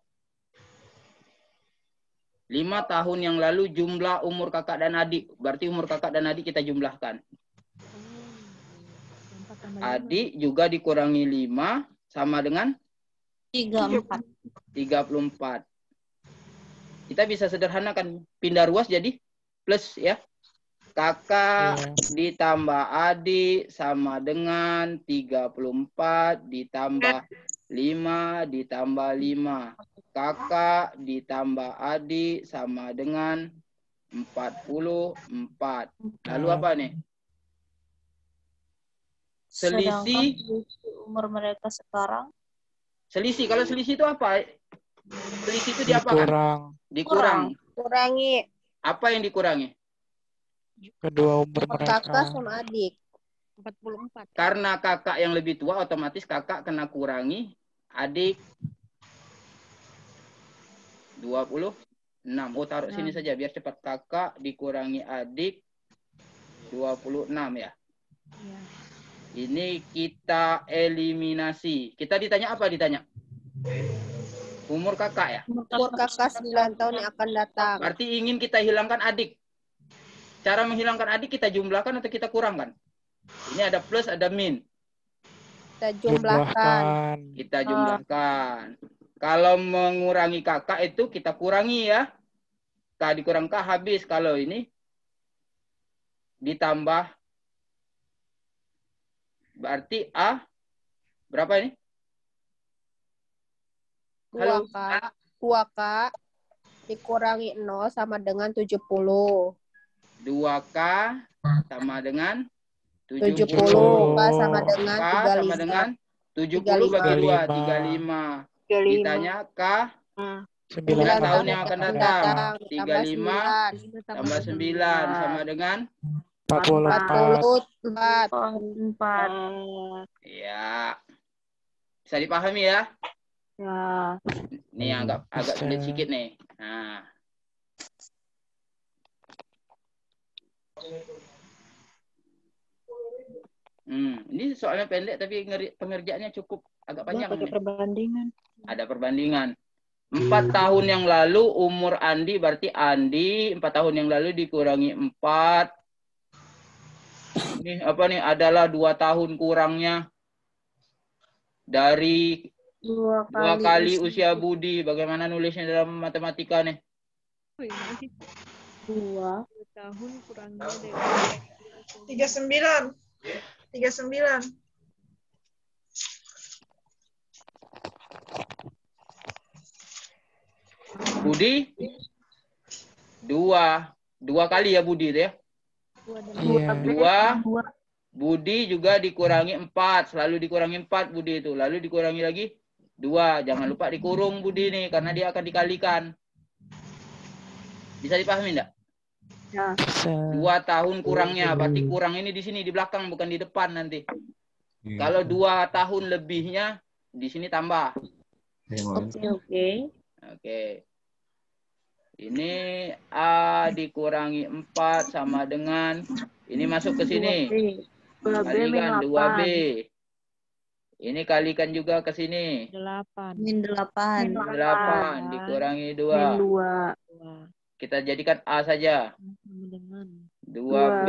5 tahun yang lalu jumlah umur kakak dan adik. Berarti umur kakak dan adik kita jumlahkan. Adik juga dikurangi 5 sama dengan 34. Kita bisa sederhanakan, pindah ruas jadi plus ya. Kakak ditambah adik sama dengan 34 ditambah 5 ditambah 5. Kakak ditambah adik sama dengan 44. Lalu apa nih? Selisih Umur mereka sekarang. Selisih, kalau selisih itu apa? Selisih itu diapakan? Dikurang. Kurangi. Apa yang dikurangi? Kedua umur mereka. Kakak sama adik. 44. Karena kakak yang lebih tua, otomatis kakak kena kurangi adik 26. Taruh sini saja biar cepat. Kakak dikurangi adik 26 ya. Iya. Ini kita eliminasi. Kita ditanya apa? Ditanya umur kakak ya? Umur kakak 9 tahun yang akan datang. Berarti ingin kita hilangkan adik. Cara menghilangkan adik kita jumlahkan atau kita kurangkan? Ini ada plus, ada min. Kita jumlahkan. Kita jumlahkan. Kalau mengurangi kakak itu kita kurangi ya. K dikurang K habis. Kalau ini ditambah. Berarti A berapa ini? 2K dikurangi 0 sama dengan 70. 2K sama dengan 70. K sama dengan 35. 70 bagi 2, 35. Ditanya K 9 tahun yang akan datang. 35 tambah 9 sama dengan 44. Ya. Bisa dipahami ya? Ya. Ini agak sulit sedikit nih. Nah. Ini soalnya pendek tapi pengerjaannya cukup agak panjang. Pakai perbandingan. Ada perbandingan. 4 tahun yang lalu umur Andi berarti Andi 4 tahun yang lalu dikurangi 4. Ini apa nih? Adalah 2 tahun kurangnya. dari 2 2 kali usia Budi. Bagaimana nulisnya dalam matematika nih? 2 tahun kurangnya dari 39. 39. Budi 2 kali ya Budi itu ya. Iya. 2 Budi juga dikurangi 4, selalu dikurangi 4 Budi itu. Lalu dikurangi lagi 2. Jangan lupa dikurung Budi nih karena dia akan dikalikan. Bisa dipahami enggak? Ya. 2 tahun kurangnya, berarti kurang ini di sini di belakang bukan di depan nanti. Kalau 2 tahun lebihnya di sini tambah. Oke. Oke. Ini A dikurangi 4 sama dengan ini masuk ke sini. 2B Kalikan 2B. 8. Ini kalikan juga ke sini. 8. Min 8. 8 dikurangi 2. Min 2. Kita jadikan A saja. Sama dengan 2B.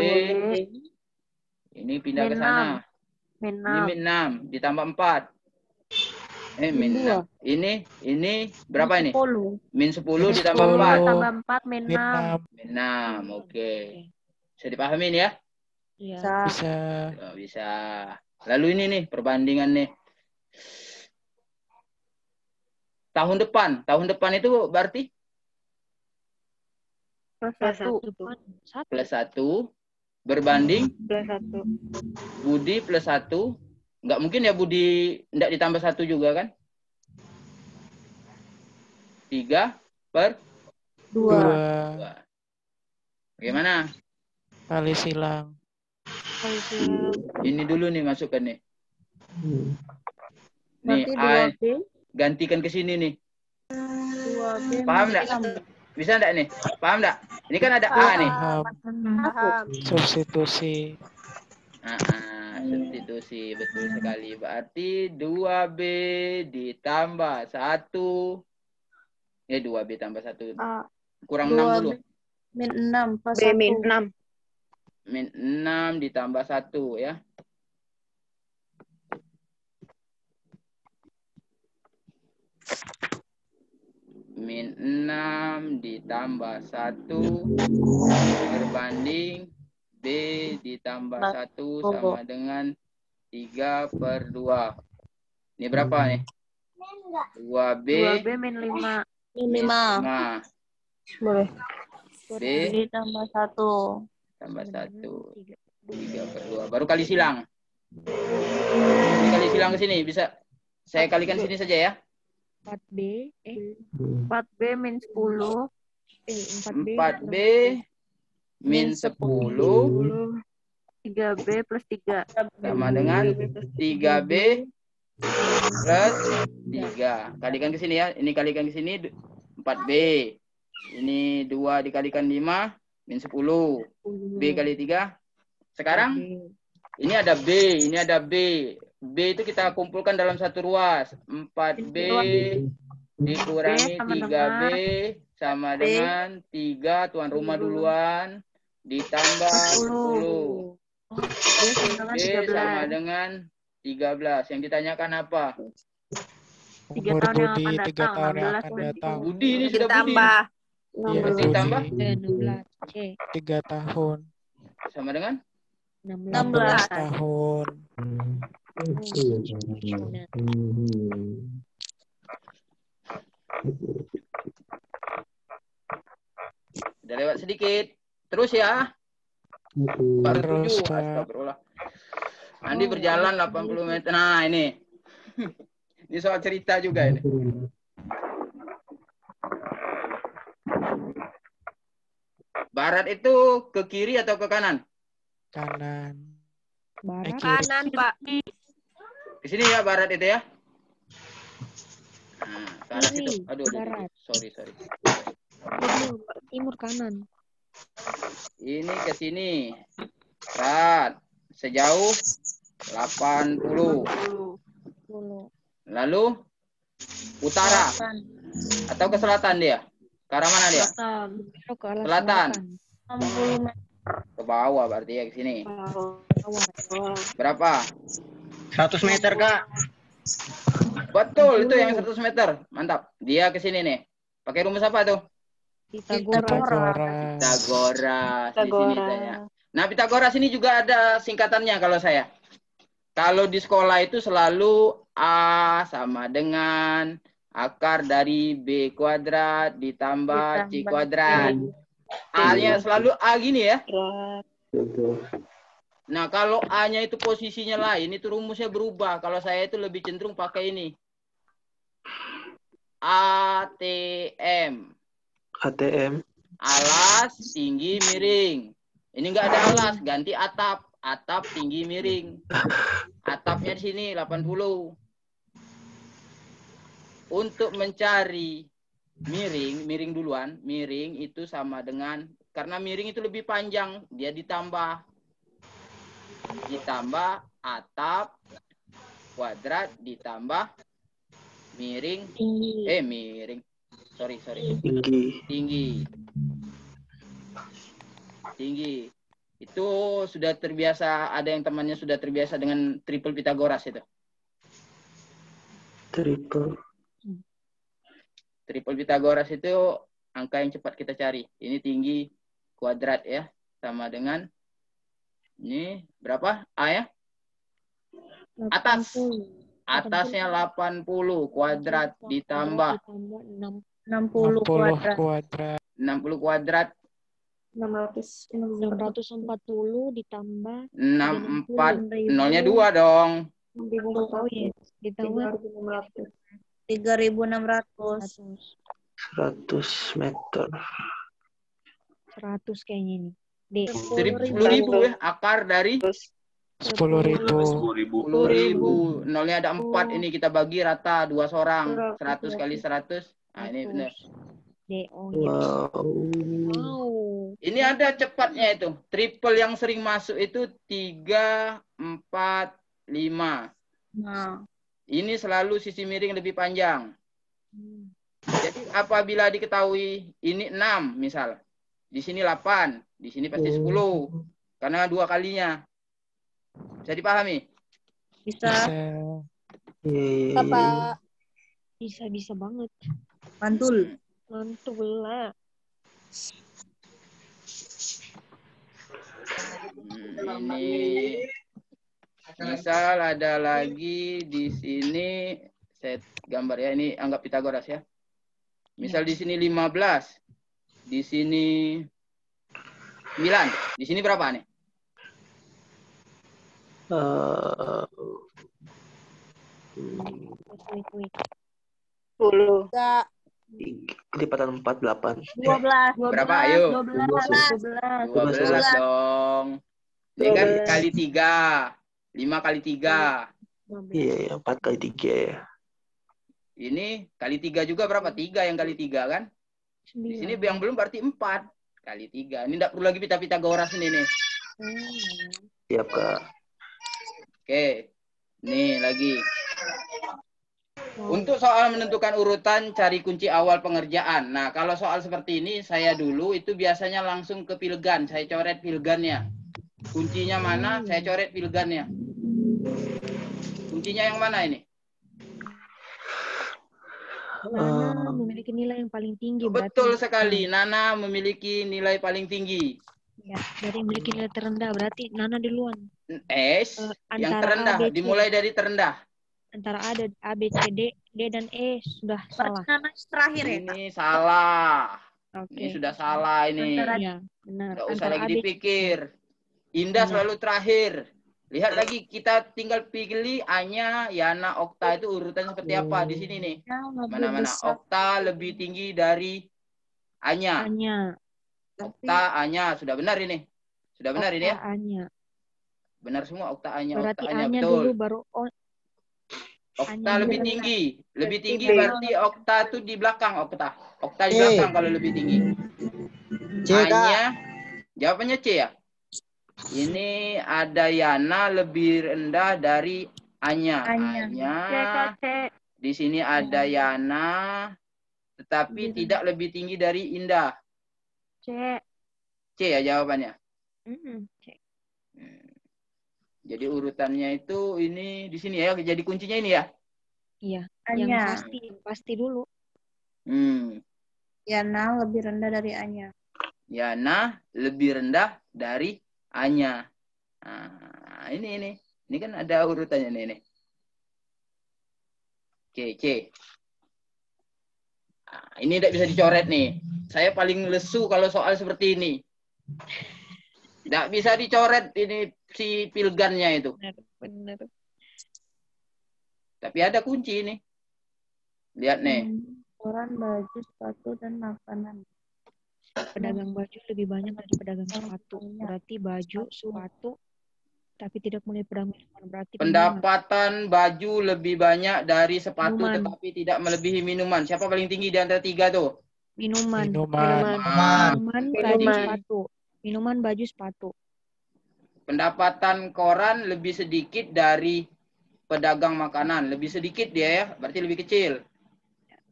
Ini pindah ke sana. Min Ini 6. min 6 ditambah 4. Min 6. Ini berapa ini? 10. Min 10 ditambah 4. Tambah 4 min 6. Min 6. Oke. Bisa dipahamin ya? Iya. Bisa. Oh, bisa. Lalu ini nih perbandingan nih. Tahun depan itu berarti Plus 1. berbanding Plus 1. Budi plus 1. Nggak mungkin ya Budi nggak ditambah 1 juga kan? 3 per 2. 2. Bagaimana? Kali silang. Ini dulu nih masukkan nih. Nih, Berarti 2B. gantikan ke sini nih. 2B. Paham nggak? Bisa nggak nih? Paham nggak? Ini kan ada A nih. Paham. Substitusi. Substitusi, betul sekali. Berarti 2B ditambah 1. 2B tambah 1. Kurang 6 dulu. Min 6 plus B 1. min 6. Min 6 ditambah 1 ya. Min 6 ditambah 1 berbanding B ditambah 1 sama dengan 3 per 2. Ini berapa nih? 2B. 2B min 5. Min 5. Boleh. B Tambah 1. tambah 1. 3 per 2. Baru kali silang. Ini kali silang ke sini. Bisa saya kalikan sini saja ya. 4B. 4B min 10. 4B min 10 3B plus 3. sama dengan 3B plus 3. Kalikan ke sini ya. Ini kalikan ke sini 4B. Ini 2 dikalikan 5 min 10. B kali 3. Sekarang ini ada B, ini ada B. B itu kita kumpulkan dalam satu ruas. 4B dikurangi 3B sama dengan 3 tuan rumah duluan ditambah 10. B sama dengan 13. Yang ditanyakan apa? Umur Budi 3 tahun yang akan datang. Budi ini sudah Budi. Iya, Berarti tambah 16. C. 3 tahun. sama dengan 16 tahun. Udah lewat sedikit. Terus ya. Baru Terus, 7. Pak. Astagfirullah. Andi berjalan 80 meter. Nah, ini. Ini soal cerita juga ini. Barat itu ke kiri atau ke kanan? Kanan. Barat. Kiri. Kanan, Pak. Ke sini ya barat itu ya. Nah, barat itu. Kiri, Aduh, barat. sorry. Timur kanan. Ini ke sini. Barat. Sejauh 80. Lalu utara atau ke selatan dia? Ke arah mana dia? Ke arah Selatan. 60 meter. Ke bawah berarti ya ke sini. Bawah. Berapa? 100 meter, Kak. Betul, itu yang 100 meter. Mantap. Dia ke sini nih. Pakai rumus apa tuh? Pitagoras. Pitagoras. Di sini saya. Nah, Pitagoras ini juga ada singkatannya kalau saya. Kalau di sekolah itu selalu A sama dengan akar dari B kuadrat ditambah C kuadrat. A-nya selalu A gini ya. Nah, kalau A-nya itu posisinya lain, itu rumusnya berubah. Kalau saya itu lebih cenderung pakai ini. ATM. ATM. Alas, tinggi, miring. Ini enggak ada alas, ganti atap. Atap, tinggi, miring. Atapnya di sini 80. Untuk mencari miring duluan. Miring itu sama dengan, karena miring itu lebih panjang, dia ditambah atap kuadrat ditambah miring tinggi itu sudah terbiasa. Ada yang temannya sudah terbiasa dengan triple Pitagoras itu. Triple Pitagoras itu angka yang cepat kita cari. Ini tinggi kuadrat ya, sama dengan ini berapa? A ya? Atasnya 80 kuadrat ditambah 60 kuadrat. 60 kuadrat 640 ditambah 64. Nolnya 2 dong. Ditambah 3.600. 100 meter. 100 kayaknya ini. 10.000 ya, akar dari 10.000. Nolnya ada 4, ini kita bagi rata 2 orang. 100 kali 100. Nah, ini benar. Wow. Ini ada cepatnya itu. Triple yang sering masuk itu 3, 4, 5. Nah, Ini selalu sisi miring lebih panjang. Jadi apabila diketahui ini 6 misal. Di sini 8. Di sini pasti 10. Karena 2 kalinya. Bisa dipahami? bisa. Bapak. Bisa banget. Mantul. Mantul lah. Ini misal ada lagi di sini, saya gambar ya, ini anggap Pitagoras ya. Misal di sini 15, di sini 9, di sini berapa nih? 10. Kelipatan 4, 8. 12. Berapa? Ayo. 12 dong. Ini kan kali 3. 5 kali 3. Iya, 4 kali 3 ya. Ini kali 3 juga berapa? 3 yang kali 3 kan? Di sini yang belum berarti 4 kali 3. Ini enggak perlu lagi Pitagoras ini nih. Siap, Kak. Oke. Nih lagi. Untuk soal menentukan urutan, cari kunci awal pengerjaan. Nah, kalau soal seperti ini, saya dulu itu biasanya langsung ke pilgan. Saya coret pilgannya. Kuncinya mana? Saya coret pilgannya. Kuncinya yang mana ini? Nana memiliki nilai yang paling tinggi. Betul sekali. Nana memiliki nilai paling tinggi. Ya, dari memiliki nilai terendah. Berarti Nana duluan. Yang terendah. Dimulai dari terendah. Antara A, B, C, D dan E sudah salah. Nana terakhir ya, Kak? Ini salah. Oke. Ini sudah salah ini. Iya, benar. Nggak usah lagi A, B, dipikir. Indah selalu terakhir. Lihat lagi, kita tinggal pilih A-nya, Yana, Okta itu urutan seperti apa di sini nih. Mana-mana Okta lebih tinggi dari A-nya. Okta A-nya, sudah benar ini. Sudah benar ini ya? A-nya. Benar semua Okta A-nya. Berarti Okta A-nya A-nya betul. dulu baru Okta lebih tinggi. Lebih tinggi berarti Okta itu di belakang Okta. Okta di belakang kalau lebih tinggi. A-nya, jawabannya C ya? Ini ada Yana lebih rendah dari A-nya. A-nya. Di sini ada Yana, tetapi tidak lebih tinggi dari Indah. C ya jawabannya. C. Jadi urutannya itu ini di sini ya. Jadi kuncinya ini ya. Iya, A-nya. yang pasti dulu. Yana lebih rendah dari A-nya. Yana lebih rendah dari A-nya. Nah, ini kan ada urutannya nih. Oke. Nah, ini tidak bisa dicoret nih. Saya paling lesu kalau soal seperti ini. Tidak bisa dicoret ini si pilgannya itu. Benar. Tapi ada kunci ini. Lihat nih. Koran, baju, sepatu, dan makanan. Pedagang baju lebih banyak dari pedagang sepatu. Berarti baju, sepatu, tapi tidak mulai pedagang minuman. Berarti pendapatan baju lebih banyak dari sepatu minuman. Tetapi tidak melebihi minuman. Siapa paling tinggi di antara tiga tuh? Minuman, baju, sepatu. Minuman, baju, sepatu. Pendapatan koran lebih sedikit dari pedagang makanan. Lebih sedikit dia ya, berarti lebih kecil.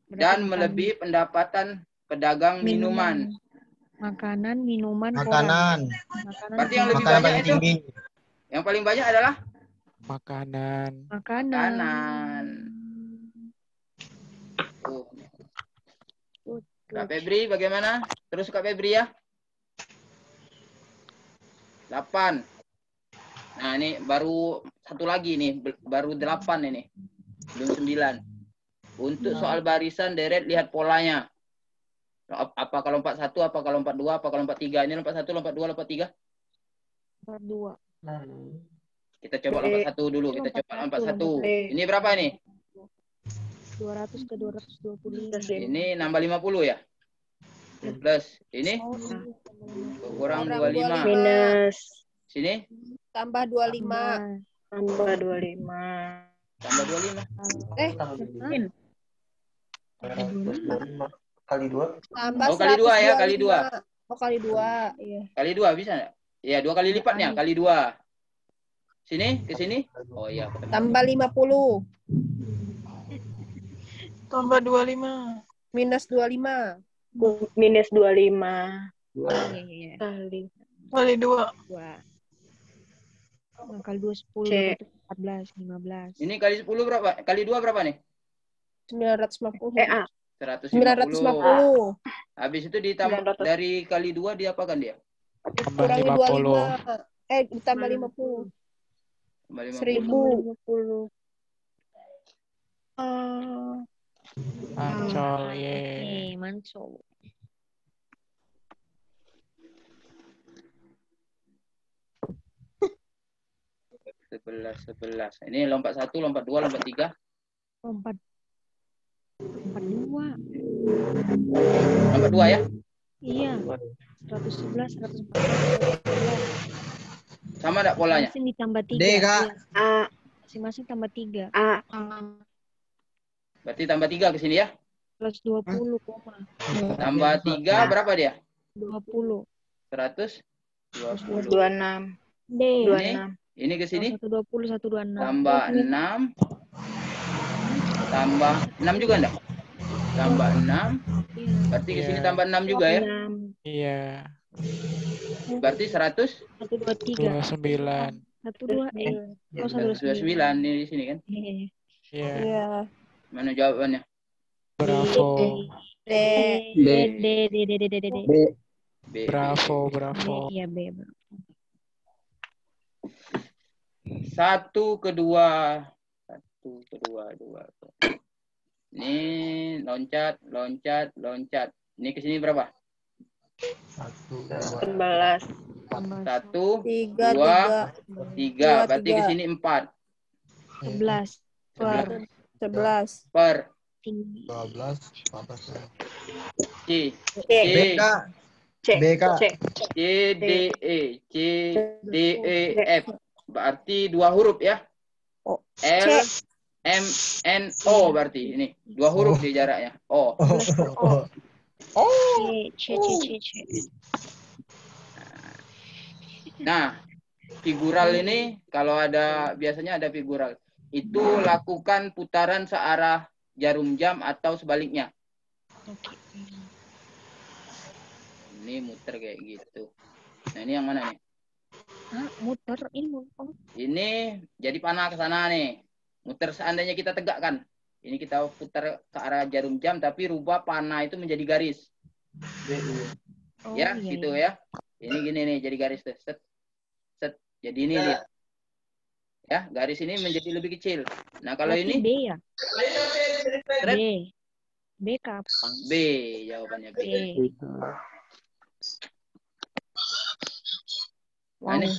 Dan melebihi pendapatan pedagang minuman. Makanan, minuman, Makanan. Koran. Berarti yang lebih Makanan banyak paling itu? tinggi. Yang paling banyak adalah? Makanan. Kak Febri bagaimana? Terus Kak Febri ya. 8. Nah ini baru satu lagi nih. Baru 8 ini. Belum 9. Untuk soal barisan deret lihat polanya. Apa kalau lompat 1, apa kalau lompat 2, apa kalau lompat 3. Ini lompat 1, lompat 2, lompat 3. Lompat 2. Kita coba lompat 1 dulu. Kita coba lompat 1. Ini berapa ini? 200 ke 225. Ini nambah 50 ya? Plus. Ini? Kurang 25. Minus. Sini? Tambah 25. Tambah 25. Tambah 25. Kali 2. Tambah Oh, kali 2 ya, kali 2. Oh, kali 2. Iya. Kali 2 bisa enggak? Iya, 2 kali lipatnya, kali 2. Sini, ke sini. Oh iya. Tambah 50. Tambah 25. Minus 25. Minus 25. Iya. Kali 2. Nah, kali 2 10, 14, 15. Ini kali 10 berapa? Kali 2 berapa nih? 950. 950. Habis itu ditambah dari kali 2 diapakan dia? Kurangi 25. Ditambah 50. 1050. Mancol, ye. Mancol. Sebelas. Ini lompat 1, lompat 2, lompat 3. Lompat 2. Lompat 2 ya? Iya. 111, 114. Sama enggak polanya? Masing ditambah 3. D, Kak. A. Masing-masing tambah 3. A. Berarti tambah 3 ke sini ya? Plus 20, Tambah 3 berapa dia? 20. 126. D. Ini ke sini? 120, 126. Tambah 6. Tambah 6 juga enggak? Tambah 6. Berarti ke sini tambah 6 juga ya? Iya. Berarti 100? 123. 29. 12. Oh, 129 ini di sini kan? Iya. Mana jawabannya? Bravo. D. Bravo. Iya, B. 1 ke 2. Ini loncat. Ini ke sini berapa? 11. 1, 3, 2, 3. Berarti ke sini 4. 11. 11. Per 12, 14. C. B, Kak. B, Kak. C, D, E, F. Berarti 2 huruf ya? L, M, N, O berarti ini. 2 huruf di jaraknya. O. C. Nah, figural ini kalau ada biasanya ada figural. Itu lakukan putaran searah jarum jam atau sebaliknya. Ini muter kayak gitu. Nah, ini yang mana nih? Muter ini. Ini jadi panah ke sana nih. Muter seandainya kita tegakkan. Ini kita putar ke arah jarum jam, tapi rubah panah itu menjadi garis. Ya, gitu ya. Ini gini nih, jadi garis tuh. Set, set. Jadi ini dia. Ya, garis ini menjadi lebih kecil. Nah, kalau Berarti ini B ya? B. B kapan? B, jawabannya B. Nah, Wow. ini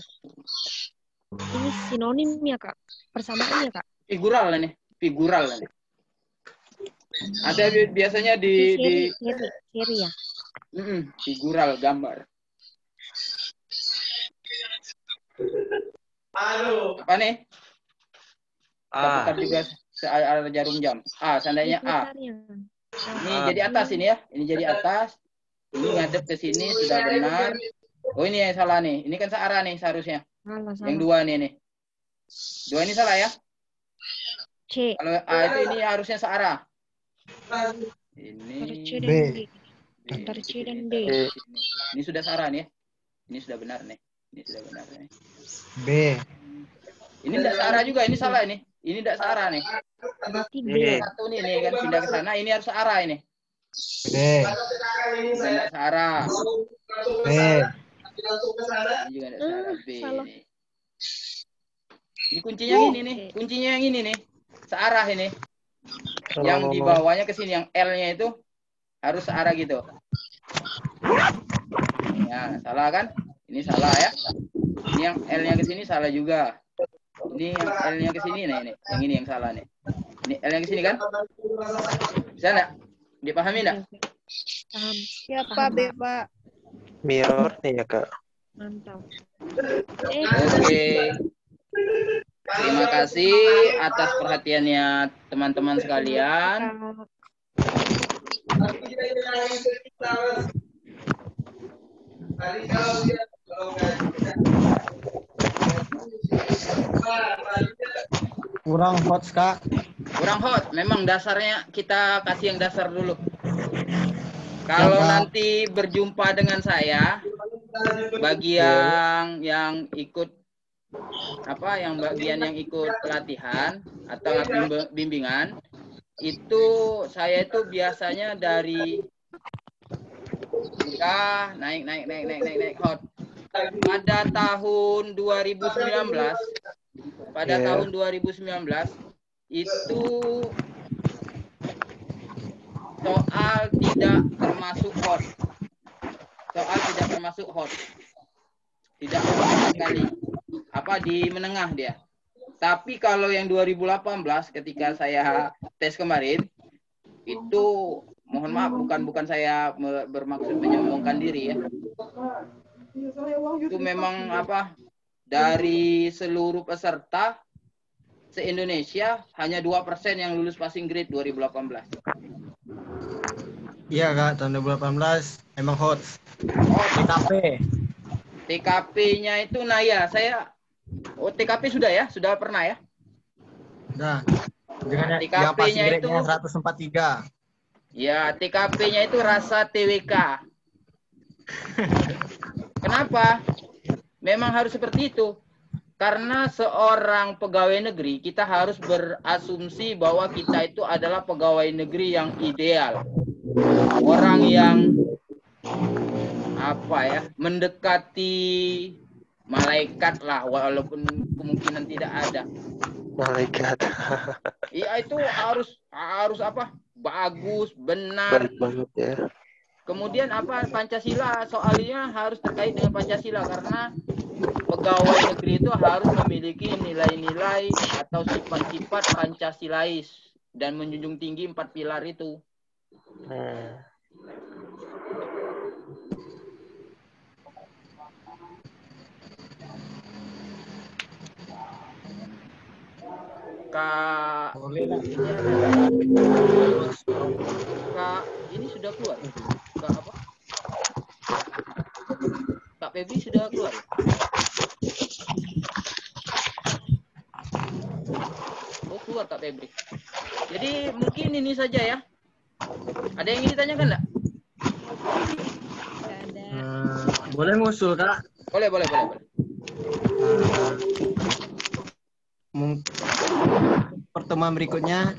Ini sinonim ya, Kak? Persamaan ya, Kak? figural ini, figural ini. Ada biasanya di Seri ya? figural gambar. Apa nih? Kita putar juga arah jarum jam. Seandainya A. Ini jadi atas ini ya. Ini jadi atas. Ini ngadep ke sini sudah benar. Oh ini yang salah nih. Ini kan searah nih seharusnya. Salah. Yang dua nih. Dua ini salah ya. C. Kalau A itu ini harusnya searah. Ini B. Antara C dan D. Ini sudah searah nih ya. Ini sudah benar nih. Ini sudah benar nih. B. Ini tidak searah juga. Ini salah ini. Ini tidak searah nih. Berarti B. Satu nih kan pindah ke sana. Ini harus searah ini. B. Tidak searah. B. Ini juga tidak searah. B ini. Ini kuncinya ini nih. Kuncinya yang ini nih. Searah ini. Yang di bawahnya ke sini. Yang L-nya itu harus searah gitu. Ya, salah kan? Ini salah ya. Ini yang L-nya ke sini salah juga. Ini yang L-nya ke sini nih ini. Yang ini yang salah nih. Ini L-nya ke sini kan? Bisa enggak? Dipahami enggak? Paham. Siapa B, Pak? Mirror nih ya, Kak. Mantap. Oke. Terima kasih atas perhatiannya teman-teman sekalian. Kurang hot, Kak. Kurang hot. Memang dasarnya kita kasih yang dasar dulu. Kalau nanti berjumpa dengan saya, bagi yang ikut yang bagian yang ikut pelatihan atau bimbingan, itu saya itu biasanya dari naik hot. Pada tahun 2019 itu soal tidak termasuk hot. Tidak sekali. Di menengah dia. Tapi kalau yang 2018 ketika saya tes kemarin itu mohon maaf bukan saya bermaksud menyombongkan diri ya. Itu memang dari seluruh peserta se-Indonesia hanya 2% yang lulus passing grade 2018. Iya, Kak, tahun 2018 emang hot. TKP-nya itu TKP sudah ya? Sudah pernah ya? Sudah. Dengan TKP-nya itu 143. Ya, TKP-nya itu rasa TWK. Kenapa? Memang harus seperti itu. Karena seorang pegawai negeri, kita harus berasumsi bahwa kita itu adalah pegawai negeri yang ideal. Orang yang mendekati malaikat lah, walaupun kemungkinan tidak ada. Malaikat. Iya, itu harus bagus, benar. Baik banget ya. Kemudian Pancasila soalnya harus terkait dengan Pancasila karena pegawai negeri itu harus memiliki nilai-nilai atau sifat-sifat Pancasilais dan menjunjung tinggi 4 pilar itu. Kak ini sudah keluar. Kak Febri sudah keluar. Oh, keluar Kak Febri. Jadi mungkin ini saja ya. Ada yang ingin ditanyakan enggak? Boleh ngusul, Kak? Boleh. Pertemuan berikutnya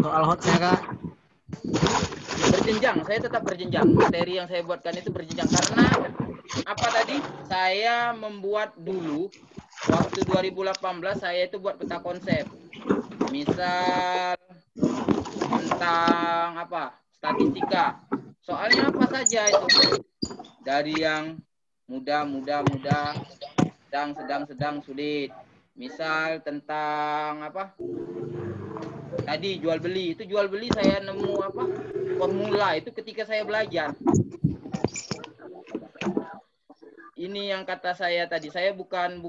Soal hotnya Kak. Berjenjang, saya tetap berjenjang. Materi yang saya buatkan itu berjenjang karena apa tadi? Saya membuat dulu waktu 2018 saya itu buat peta konsep. Misal tentang apa? Statistika. Soalnya apa saja itu? Dari yang mudah, sedang, sulit. Misal tentang apa? Tadi jual beli. Itu jual beli saya nemu apa? Formula itu ketika saya belajar. Ini yang kata saya tadi. Saya bukan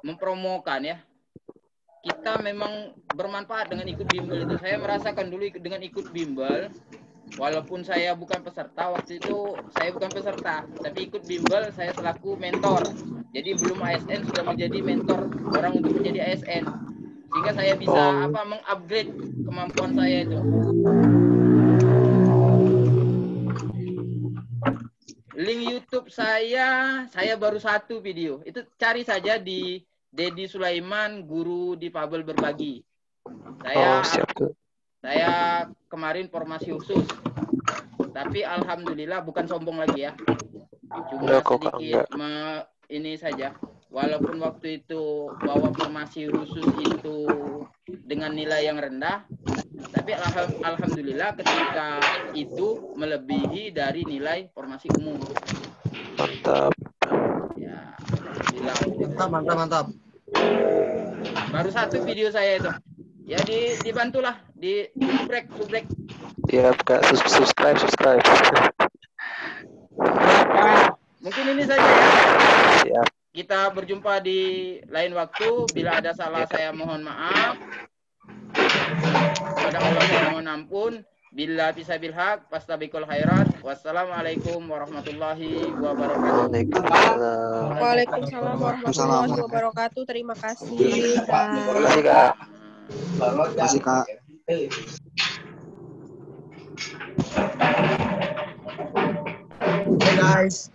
mempromokan ya. Kita memang bermanfaat dengan ikut bimbel itu. Saya merasakan dulu dengan ikut bimbel, walaupun saya bukan peserta, waktu itu saya bukan peserta, tapi ikut bimbel saya selaku mentor. Jadi belum ASN sudah menjadi mentor orang untuk menjadi ASN. Sehingga saya bisa mengupgrade kemampuan saya itu. Link YouTube saya baru 1 video. Itu cari saja di Dedi Sulaiman, guru difabel berbagi. Saya kemarin formasi khusus. Tapi alhamdulillah bukan sombong lagi ya. Cuma sedikit ini saja. Walaupun waktu itu bawa formasi khusus itu dengan nilai yang rendah, tapi alhamdulillah ketika itu melebihi dari nilai formasi umum. Mantap. Ya, mantap. Baru 1 video saya itu. Ya dibantulah di subrek. Ya, Kak, subscribe. Mungkin ini saja ya. Siap. Kita berjumpa di lain waktu. Bila ada salah saya mohon maaf. Kepada Allah saya mohon ampun. Bila bisa bilhaq, fastabiqul khairat. Wassalamualaikum warahmatullahi wabarakatuh. Waalaikumsalam warahmatullahi wabarakatuh. Terima kasih. Terima kasih, Kak. Hey guys.